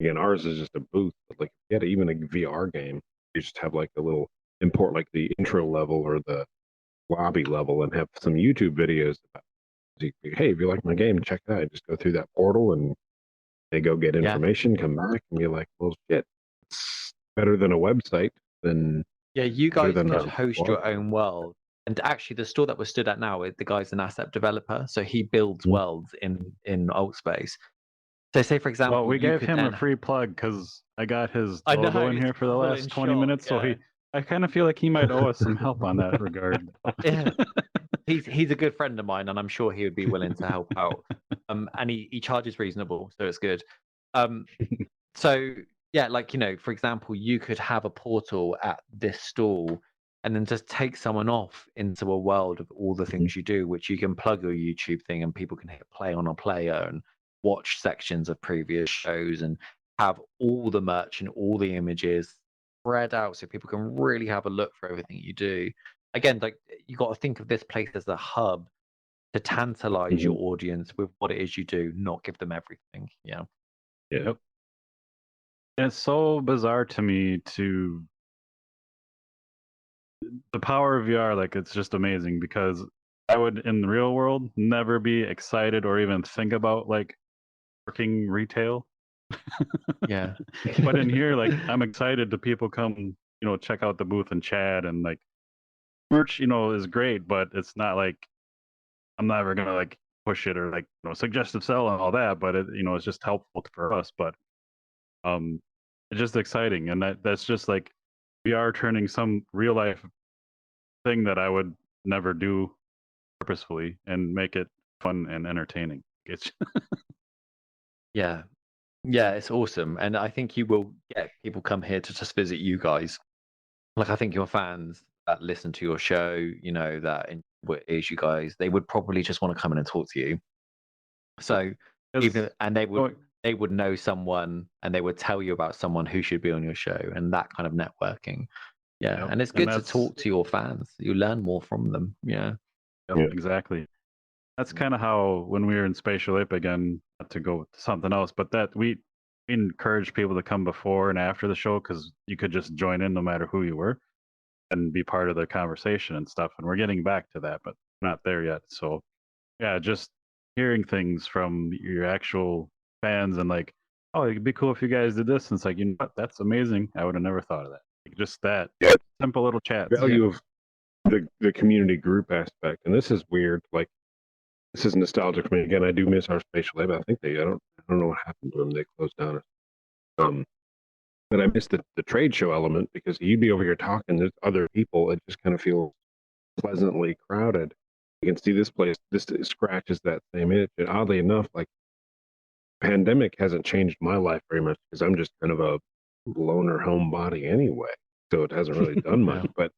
Again, ours is just a booth, but like, if you had even a VR game, you just have like a little import, like the intro level or the lobby level, and have some YouTube videos about, hey, if you like my game, check it out. Just go through that portal and they go get Yeah. information, come back, and you're like, well, shit, it's better than a website. Than Yeah, you better guys than could a host blog. your own world. And actually, the store that we're stood at now, the guy's an asset developer, so he builds worlds in Altspace. So, say for example, Well, we you gave could him a then. free plug because I got his I know, logo in it's here for the full last in 20 shot. minutes, so Yeah, I kind of feel like he might owe us some help on that regard. yeah. He's a good friend of mine, and I'm sure he would be willing to help out. And he charges reasonable, so it's good. So yeah, like for example, you could have a portal at this stall, and then just take someone off into a world of all the things you do, which you can plug your YouTube thing, and people can hit play on a player and watch sections of previous shows, and have all the merch and all the images spread out, so people can really have a look for everything you do. Again, like you got to think of this place as a hub to tantalize your audience with what it is you do, not give them everything. Yeah. Yep. And it's so bizarre to me to the power of VR. Like, it's just amazing, because I would in the real world never be excited or even think about like working retail. Yeah. But in here, like, I'm excited to people come, check out the booth and chat, and like merch, is great, but it's not like I'm never gonna like push it or like suggestive sell and all that. But it's just helpful for us. But it's just exciting, and that's just like VR turning some real life thing that I would never do purposefully and make it fun and entertaining. It's Yeah. Yeah, it's awesome. And I think you will get people come here to just visit you guys. Like, I think your fans that listen to your show, that enjoy what it is you guys, they would probably just want to come in and talk to you. So and they would know someone, and they would tell you about someone who should be on your show, and that kind of networking. Yeah. Yep. And it's good to talk to your fans. You learn more from them. Yeah. Yep, exactly. That's kind of how, when we were in Spatial Ape, again, not to go to something else, but that we encourage people to come before and after the show, because you could just join in no matter who you were and be part of the conversation and stuff. And we're getting back to that, but not there yet. So yeah, just hearing things from your actual fans, and like, oh, it'd be cool if you guys did this. And it's like, you know what? That's amazing. I would have never thought of that. Like, just that simple little chats. Value of the community group aspect, and this is weird. Like, this is nostalgic for me. Again, I do miss our Spatial Lab. I think I don't know what happened to them. They closed down. But I miss the trade show element, because you'd be over here talking. There's other people. It just kind of feels pleasantly crowded. You can see this place. This scratches that same itch. And oddly enough, like, pandemic hasn't changed my life very much, because I'm just kind of a loner homebody anyway. So it hasn't really done much. But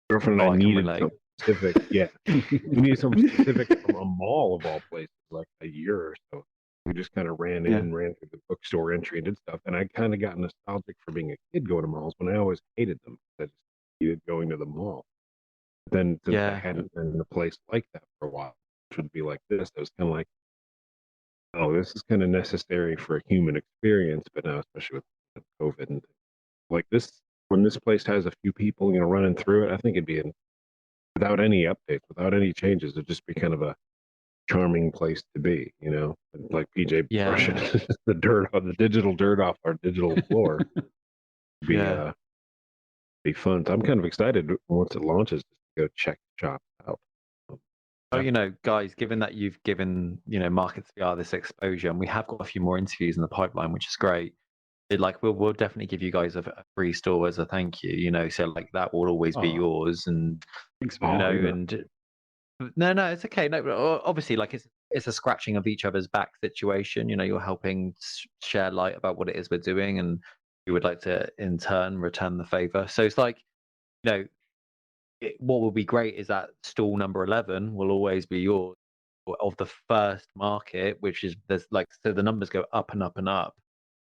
girlfriend and I needed something specific. Yeah, we needed something specific from a mall of all places, like a year or so. We just kind of ran through the bookstore entry and did stuff. And I kind of got nostalgic for being a kid going to malls, when I always hated them. I just hated going to the mall. But then, since I hadn't been in a place like that for a while, which would be like this, I was kind of like, oh, this is kind of necessary for a human experience. But now, especially with COVID and like this, when this place has a few people, running through it, I think it'd be without any updates, without any changes, it'd just be kind of a charming place to be, you know, like PJ Yeah. brushing the dirt on the digital dirt off our digital floor. Yeah. Be fun. So I'm kind of excited once it launches to go check the shop out. Oh, you know, guys, given that you've given, you know, Markets VR this exposure, and we have got a few more interviews in the pipeline, which is great. Like we'll definitely give you guys a free store as a thank you, you know, so like that will always be Aw. yours, and Thanks, you man. know, yeah. and no, it's okay. No, but obviously, like it's a scratching of each other's back situation. You know, you're helping share light about what it is we're doing, and we would like to in turn return the favor. So it's like, you know, what will be great is that stall number 11 will always be yours of the first market, which is there's like, so the numbers go up and up and up.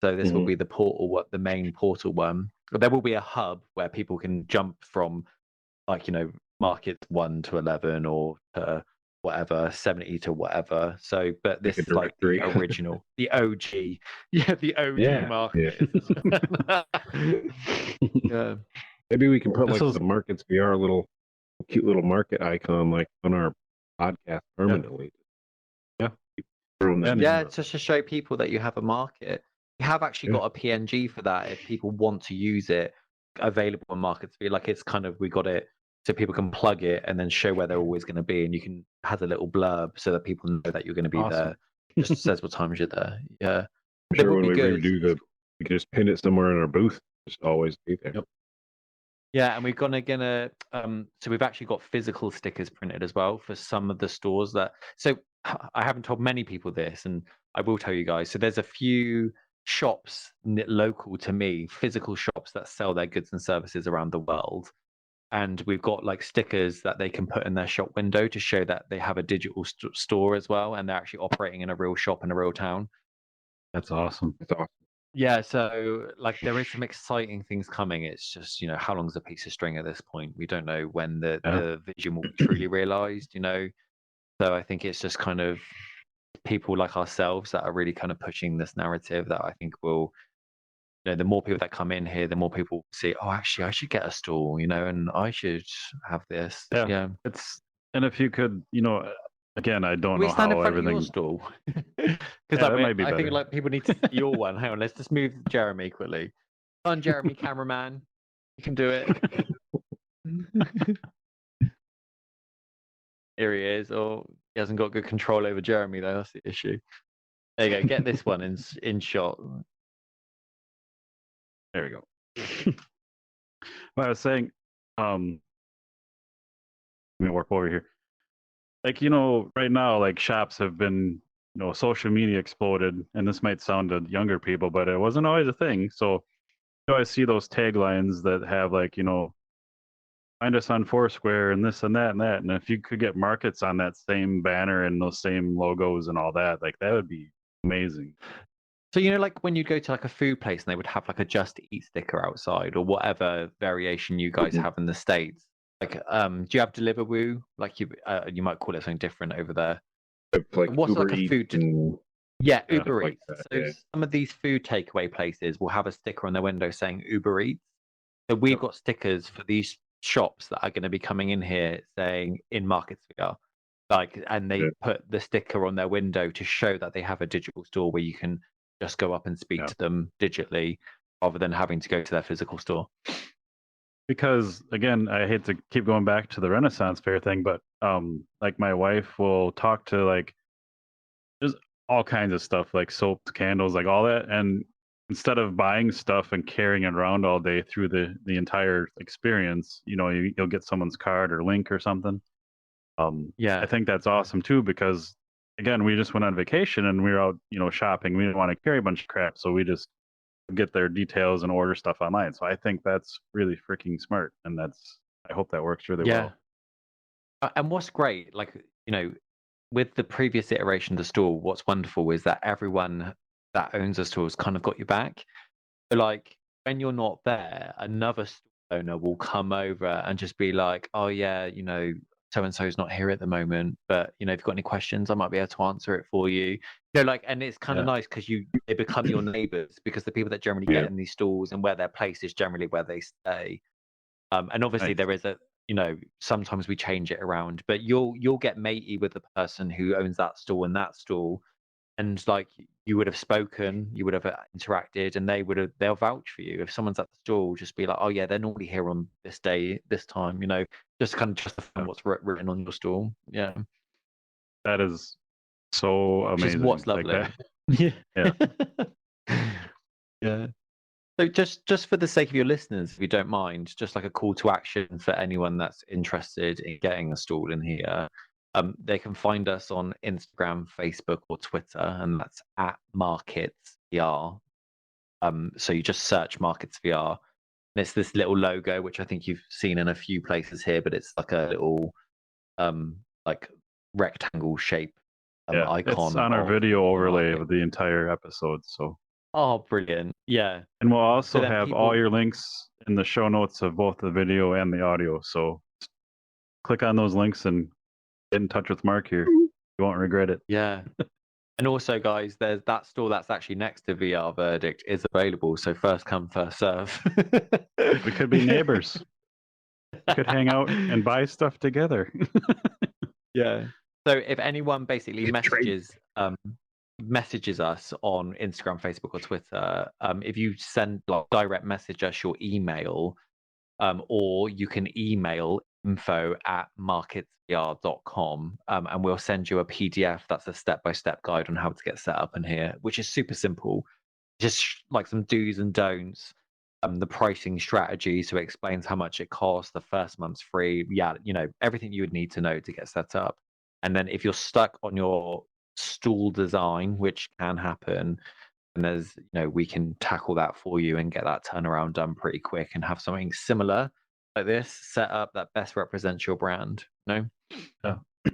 So this will be the portal, what the main portal one. But there will be a hub where people can jump from, like, you know, market 1 to 11 or to whatever 70 to whatever. So, but Like this a is like the directory. original, the OG, yeah, the OG Yeah, market. Yeah. Maybe we can put This like was- the Markets VR cute little market icon like on our podcast permanently. Yeah. Throwing that Yeah, Yeah, just to show people that you have a market. We have actually Yeah. got a PNG for that if people want to use it, available on Markets. Like it's kind of, we got it so people can plug it and then show where they're always going to be, and you can has a little blurb so that people know that you're going to be Awesome. there. Just says what times you're there. Yeah, I'm it sure would when be we good. redo we can just pin it somewhere in our booth. Just always be there. Yep. Yeah, and we're gonna so we've actually got physical stickers printed as well for some of the stores that, so I haven't told many people this, and I will tell you guys. So there's a few shops local to me, physical shops that sell their goods and services around the world. And we've got like stickers that they can put in their shop window to show that they have a digital store as well, and they're actually operating in a real shop in a real town. That's awesome. It's awesome. Yeah, so like there is some exciting things coming. It's just, you know, how long's a piece of string at this point? We don't know when the vision will be truly realized, you know. So I think it's just kind of people like ourselves that are really kind of pushing this narrative that I think will, you know, the more people that come in here, the more people will see, oh, actually I should get a stall, you know, and I should have this. Yeah. Yeah. And if you could, you know, again, I don't We know stand in how front everything. of your stall. Yeah, Because that might be I think better. like people need to see your one. Hang on, let's just move Jeremy quickly. Come on, Jeremy, cameraman. You can do it. Here he is. Oh, he hasn't got good control over Jeremy though. That's the issue. There you go. Get this one in shot. There we go. But I was saying, let me work over here. Like, you know, right now, like shops have been, you know, social media exploded, and this might sound to younger people, but it wasn't always a thing. So you always see those taglines that have like, you know, find us on Foursquare and this and that and that. And if you could get Markets on that same banner and those same logos and all that, like that would be amazing. So, you know, like when you go to like a food place and they would have like a Just Eat sticker outside or whatever variation you guys have in the States. Like, do you have Deliveroo? Like you might call it something different over there. Like What's Uber like a Eats food? and Yeah, stuff Uber like Eats. that, So yeah. some of these food takeaway places will have a sticker on their window saying Uber Eats. So we've got stickers for these shops that are going to be coming in here saying in Marketsphere. Like, and they put the sticker on their window to show that they have a digital store where you can just go up and speak to them digitally rather than having to go to their physical store. Because again, I hate to keep going back to the Renaissance Fair thing, but like my wife will talk to like just all kinds of stuff, like soaps, candles, like all that, and instead of buying stuff and carrying it around all day through the entire experience, you know, you'll get someone's card or link or something. I think that's awesome too, because again, we just went on vacation and we were out, you know, shopping. We didn't want to carry a bunch of crap, so we just get their details and order stuff online. So I think that's really freaking smart, and I hope that works really well. And what's great, like, you know, with the previous iteration of the store, what's wonderful is that everyone that owns a store has kind of got your back. So like when you're not there, another store owner will come over and just be like, oh yeah, you know, so and so's not here at the moment, but you know, if you've got any questions, I might be able to answer it for you. You know, like, and it's kind of nice because they become your neighbors, because the people that generally get in these stores and where their place is generally where they stay. And obviously there is sometimes we change it around, but you'll get matey with the person who owns that stall and that stall, and like you would have spoken, you would have interacted, and they'll vouch for you. If someone's at the stall, just be like, oh yeah, they're normally here on this day, this time, just kind of justify what's written on your stall. Yeah, That is so which is amazing. what's Like lovely. that. Yeah. Yeah. So just for the sake of your listeners, if you don't mind, just like a call to action for anyone that's interested in getting a stall in here, they can find us on Instagram, Facebook, or Twitter, and that's at Markets VR. So you just search Markets VR, and it's this little logo, which I think you've seen in a few places here, but it's like a little like rectangle shape icon. It's on our video overlay Market. of the entire episode. So. Oh, brilliant! Yeah, and we'll also then have all your links in the show notes of both the video and the audio. So click on those links and get in touch with Mark here. You won't regret it. Yeah. And also, guys, there's that store that's actually next to VR Verdict is available. So first come, first serve. We could be neighbors. We could hang out and buy stuff together. Yeah. So if anyone basically messages us on Instagram, Facebook, or Twitter, if you send direct message us your email, or you can email info@marketsvr.com, and we'll send you a PDF that's a step-by-step guide on how to get set up in here, which is super simple. Just like some do's and don'ts, the pricing strategy, so it explains how much it costs, the first month's free, everything you would need to know to get set up. And then if you're stuck on your stall design, which can happen, and there's we can tackle that for you and get that turnaround done pretty quick and have something similar like this set up that best represents your brand. Yeah.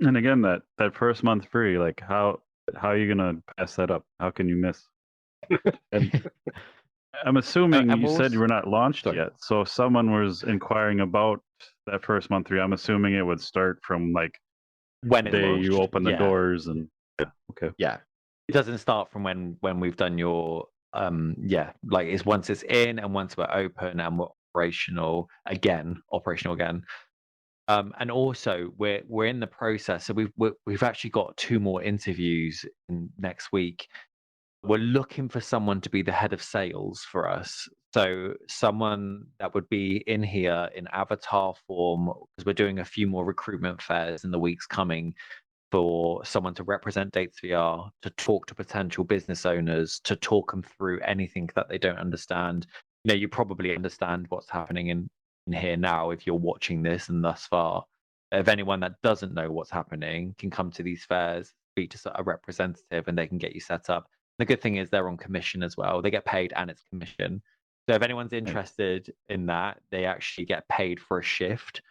And again, that first month free, like how are you gonna pass that up? How can you miss? And I'm assuming you said you were not launched yet, so if someone was inquiring about that first month free, I'm assuming it would start from like when the day you open the doors. And okay, it doesn't start from when we've done your like it's once it's in and once we're open and we're operational again. And also we're in the process, so we've actually got 2 more interviews next week. We're looking for someone to be the head of sales for us, so someone that would be in here in avatar form, because we're doing a few more recruitment fairs in the weeks coming, for someone to represent Dates VR, to talk to potential business owners, to talk them through anything that they don't understand. You probably understand what's happening in here now if you're watching this and thus far. If anyone that doesn't know what's happening can come to these fairs, speak to a representative, and they can get you set up. The good thing is they're on commission as well. They get paid and it's commission. So if anyone's interested in that, they actually get paid for a shift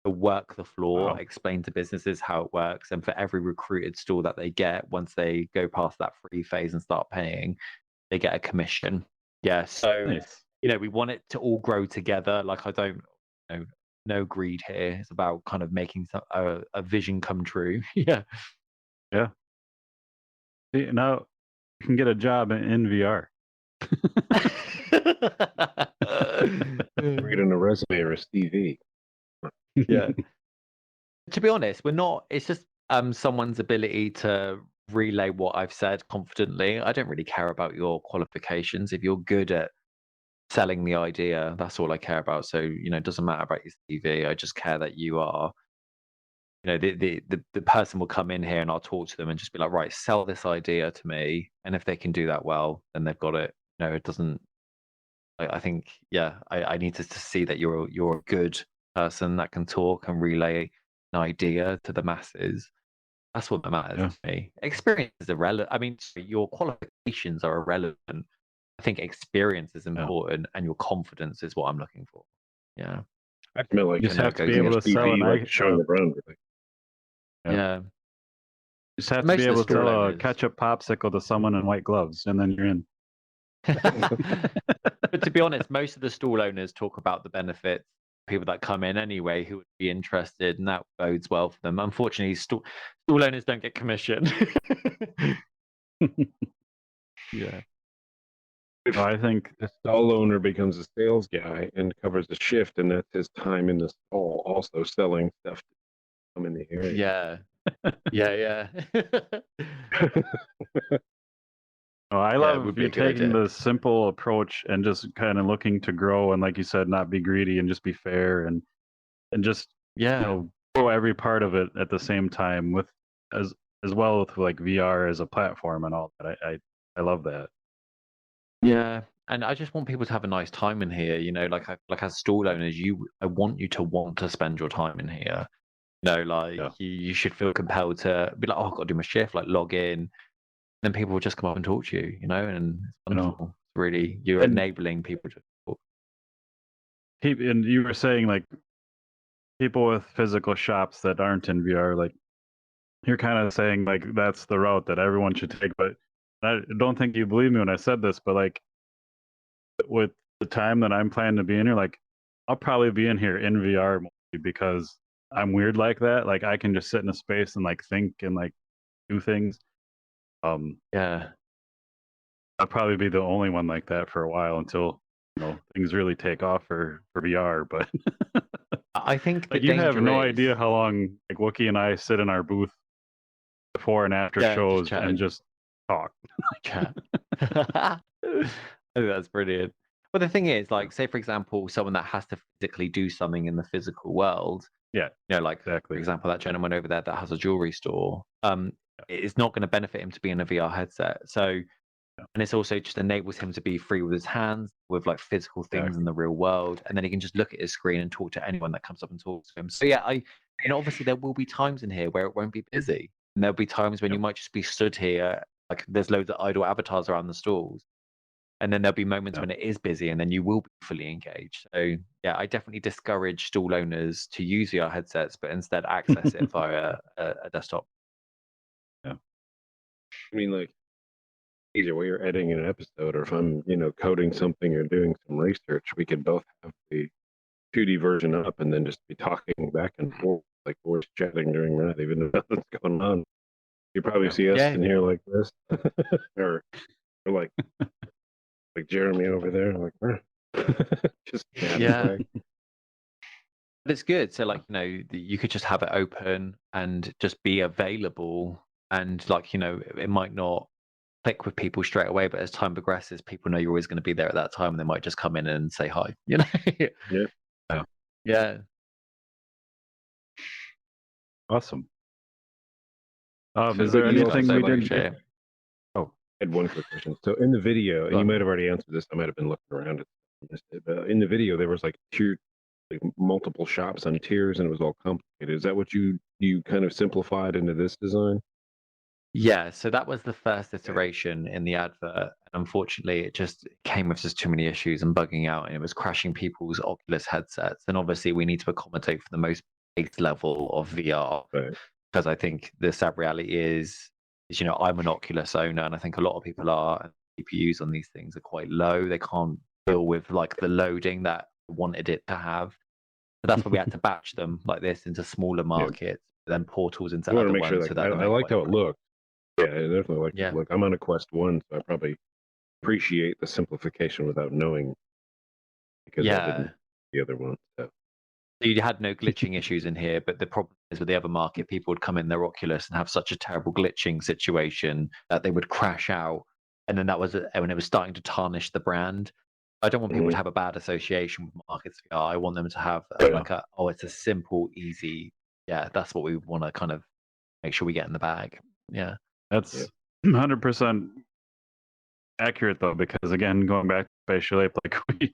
to work the floor, explain to businesses how it works, and for every recruited stall that they get, once they go past that free phase and start paying, they get a commission. Yeah, so nice. We want it to all grow together. Like I don't, no greed here. It's about kind of making a vision come true. Yeah. See, now you can get a job in VR. Read on a resume or a CV. Yeah. To be honest, we're not. It's just someone's ability to relay what I've said confidently. I don't really care about your qualifications. If you're good at selling the idea, that's all I care about. So it doesn't matter about your CV. I just care that you are. The person will come in here and I'll talk to them and just be like, right, sell this idea to me. And if they can do that well, then they've got it. It doesn't. I think I need to see that you're a good person that can talk and relay an idea to the masses. That's what matters to me. Experience is irrelevant. I mean, your qualifications are irrelevant. I think experience is important, and your confidence is what I'm looking for. Yeah, I feel like you just have to be able to sell like showing the brand. Yeah. You just have to be able to sell a ketchup popsicle to someone in white gloves, and then you're in. But to be honest, most of the stall owners talk about the benefits. People that come in anyway who would be interested, and that bodes well for them. Unfortunately, stall owners don't get commission. Yeah. If I think the stall owner becomes a sales guy and covers the shift, and that's his time in the stall, also selling stuff to come in the area. Yeah. oh, I Yeah, it love would be you a good taking idea. the simple approach and just kind of looking to grow and, like you said, not be greedy and just be fair and just Yeah. grow every part of it at the same time with as as well with like VR as a platform and all that. I love that. Yeah, and I just want people to have a nice time in here. Like as stall owners, I want you to want to spend your time in here. Like Yeah. you should feel compelled to be like, oh, I've got to do my shift, like log in. Then people will just come up and talk to you, and it's You know, wonderful. It's really, you're and enabling people to talk. and you were saying like people with physical shops that aren't in VR, like you're kind of saying like that's the route that everyone should take. But I don't think you believe me when I said this, but like with the time that I'm planning to be in here, like I'll probably be in here in VR mostly because I'm weird like that. Like I can just sit in a space and like think and like do things. Yeah. I'll probably be the only one like that for a while until things really take off for VR. But I think the like you have danger no is, idea how long like Wookie and I sit in our booth before and after yeah, just shows and chatting, just talk. chat. I think that's brilliant. But the thing is, like, say for example, someone that has to physically do something in the physical world, Yeah, like for exactly. example, that gentleman over there that has a jewelry store, it's not going to benefit him to be in a VR headset. So, and it's also just enables him to be free with his hands, with like physical things in Exactly. the real world, and then he can just look at his screen and talk to anyone that comes up and talks to him. So yeah, obviously there will be times in here where it won't be busy, and there'll be times when you Yep. might just be stood here, like there's loads of idle avatars around the stalls, and then there'll be moments Yep. when it is busy, and then you will be fully engaged. So yeah, I definitely discourage stall owners to use VR headsets, but instead access it via a desktop. I mean, like, either way you're editing an episode, or if I'm, coding something or doing some research, we could both have the 2D version up and then just be talking back and forth, like we're chatting during that, even though nothing's going on. You probably see us Yeah. in here like this, or like Jeremy over there, like just Yeah. away. But it's good. So, like, you could just have it open and just be available. And, like, it might not click with people straight away, but as time progresses, people know you're always going to be there at that time, and they might just come in and say hi, Yeah. Yeah. Awesome. So Is there you also anything said, we like, didn't? appreciate it. I had one quick question. So in the video, and Go you on. might have already answered this, I might have been looking around it, but in the video there was like multiple shops on tiers, and it was all complicated. Is that what you kind of simplified into this design? Yeah, so that was the first iteration in the advert. Unfortunately, it just came with just too many issues and bugging out, and it was crashing people's Oculus headsets. And obviously, we need to accommodate for the most base level of VR, Right. because I think the sad reality is I'm an Oculus owner, and I think a lot of people are. And GPUs on these things are quite low. They can't deal with like the loading that I wanted it to have. But that's why we had to batch them like this into smaller markets, then portals into I want to other make sure, ones, like, so that I they make liked quite how it looked. Yeah, I definitely liked Yeah. it. Look, I'm on a Quest 1, so I probably appreciate the simplification without knowing, because I didn't the other one. So. So you had no glitching issues in here, but the problem is with the other market, people would come in their Oculus and have such a terrible glitching situation that they would crash out, and then that was when it was starting to tarnish the brand. I don't want people to have a bad association with Markets VR. I want them to have it's a simple, easy. Yeah, that's what we want to kind of make sure we get in the bag. Yeah, That's 100% accurate though, because again, going back to Spatial Ape, like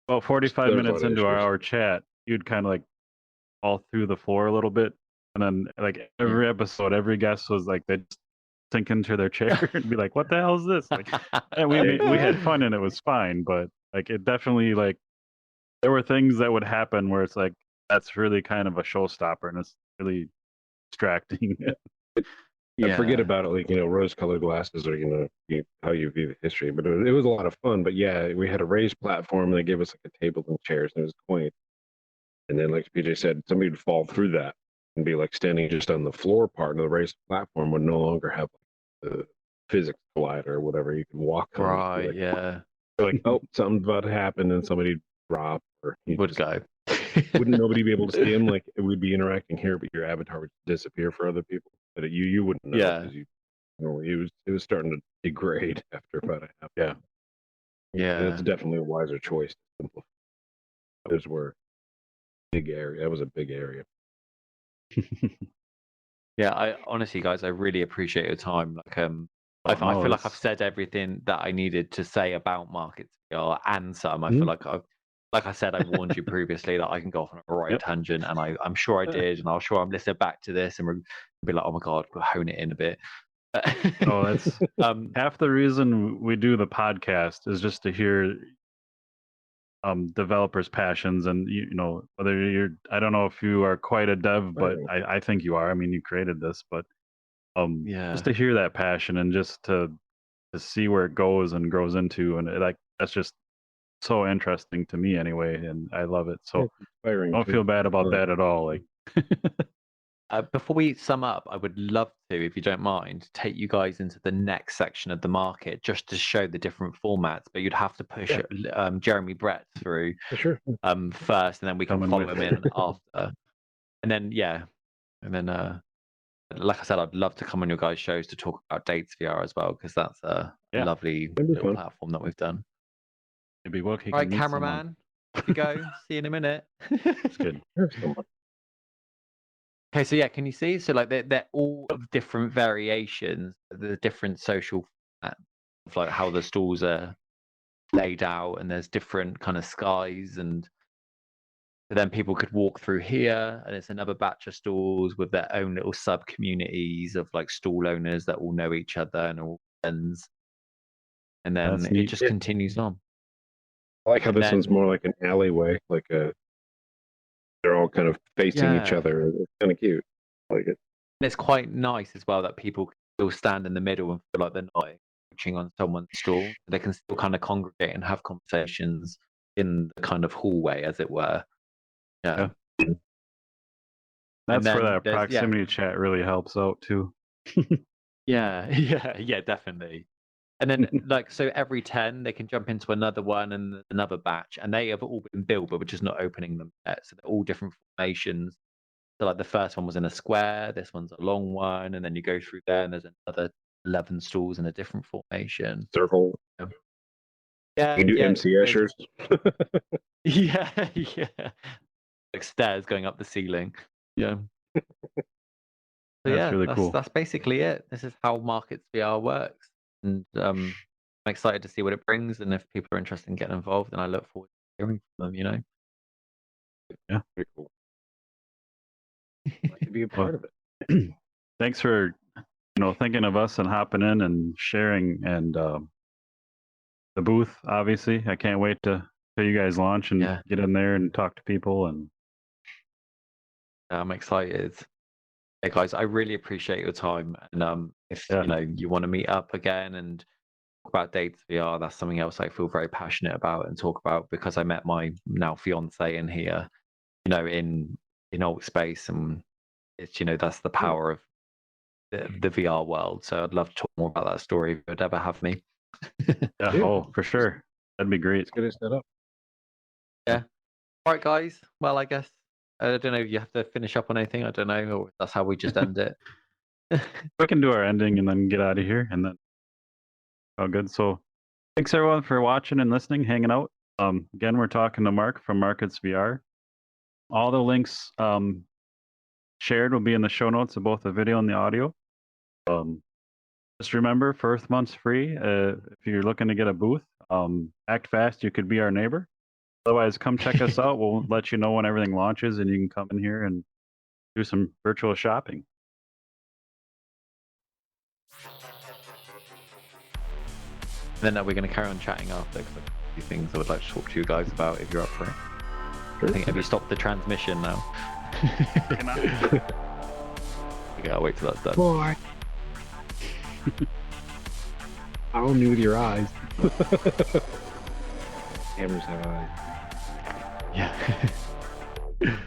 about 45 There's a minutes lot of into issues. our chat, you'd kind of like fall through the floor a little bit, and then like every episode, every guest was like they'd sink into their chair and be like, "What the hell is this?" Like, and we had fun and it was fine, but like it definitely like there were things that would happen where it's like that's really kind of a showstopper and it's really distracting. I forget about it, like, rose-colored glasses, or how you view the history. But it was a lot of fun. But yeah, we had a raised platform, and they gave us like a table and chairs, and it was quaint. And then, like PJ said, somebody would fall through that and be like standing just on the floor part of the raised platform, would no longer have the physics collider or whatever. You can walk on. Right, like, yeah. Like, oh, something's about to happen, and somebody drop, or he Would just, go. wouldn't nobody be able to see him? Like, we'd be interacting here, but your avatar would disappear for other people. But you wouldn't know Yeah. because it was starting to degrade after about a half. Yeah. And Yeah. it's definitely a wiser choice to simplify. Those were big area. That was a big area. Yeah, I honestly, guys, I really appreciate your time. Like, I no, feel like I've it's- said everything that I needed to say about markets VR and some. I Mhm. feel like I said, I warned you previously that I can go off on a right Yep. tangent, and I'm sure I did, and I'm sure I'm listening back to this and we'll be like, oh my god, we'll hone it in a bit. No, that's half the reason we do the podcast is just to hear developers' passions, and you know, whether you're, I don't know if you are quite a dev, but I think you are. I mean, you created this, but yeah, just to hear that passion and just to see where it goes and grows into, and like that's just so interesting to me anyway, and I love it. So don't feel bad about that at all. Like before we sum up, I would love to, if you don't mind, take you guys into the next section of the market just to show the different formats. But you'd have to push Jeremy Brett through Sure. first, and then we can Coming follow with him in after. And then like I said, I'd love to come on your guys' shows to talk about Dates VR as well, because that's a lovely little fun. platform that we've done. it'd be work. All right, cameraman, off you go. See you in a minute. It's good. Okay, so yeah, can you see? So like they're all of different variations, the different social formats of like how the stalls are laid out, and there's different kind of skies, and then people could walk through here, and it's another batch of stalls with their own little sub communities of like stall owners that all know each other and all friends, and then That's it neat. just continues on. I like how And this one's then- more like an alleyway, like they're all kind of facing each Yeah. other. It's kind of cute. I like it. And it's quite nice as well that people can still stand in the middle and feel like they're not encroaching on someone's stall. They can still kind of congregate and have conversations in the kind of hallway, as it were. Yeah. That's where then that there's- proximity chat really helps out too. Yeah, yeah, definitely. And then, like, so every 10, they can jump into another one and another batch, and they have all been built, but we're just not opening them yet. So they're all different formations. So, like, the first one was in a square, this one's a long one, and then you go through there, and there's another 11 stalls in a different formation. Circle. Yeah, You can do MC there's- Eschers. Yeah, yeah. Like stairs going up the ceiling. Yeah. So That's really cool. That's basically it. This is how Markets VR works. And I'm excited to see what it brings, and if people are interested in getting involved, and I look forward to hearing from them, you know. Yeah. Pretty cool. I'd like to be a part of it. Thanks for thinking of us and hopping in and sharing, and the booth. Obviously, I can't wait to till you guys launch and get in there and talk to people. And I'm excited. Hey guys, I really appreciate your time. And if you want to meet up again and talk about Dates VR, that's something else I feel very passionate about and talk about, because I met my now fiance in here, in Alt Space, and it's that's the power of the VR world. So I'd love to talk more about that story if you'd ever have me. Oh, for sure, that'd be great. Let's get it set up. Yeah. All right, guys. Well, I guess I don't know if you have to finish up on anything. I don't know, or that's how we just end it. We can do our ending and then get out of here, and then all good. So thanks everyone for watching and listening, hanging out. Again, we're talking to Mark from Markets VR. All the links shared will be in the show notes of both the video and the audio. Just remember, first month's free. If you're looking to get a booth, act fast. You could be our neighbor. Otherwise, come check us out. We'll let you know when everything launches, and you can come in here and do some virtual shopping. Then we're going to carry on chatting after, because there's a few things I would like to talk to you guys about if you're up for it. I think, have you stopped the transmission now? We gotta wait till that's done. Boy. Follow me with your eyes. Cameras have eyes. Yeah.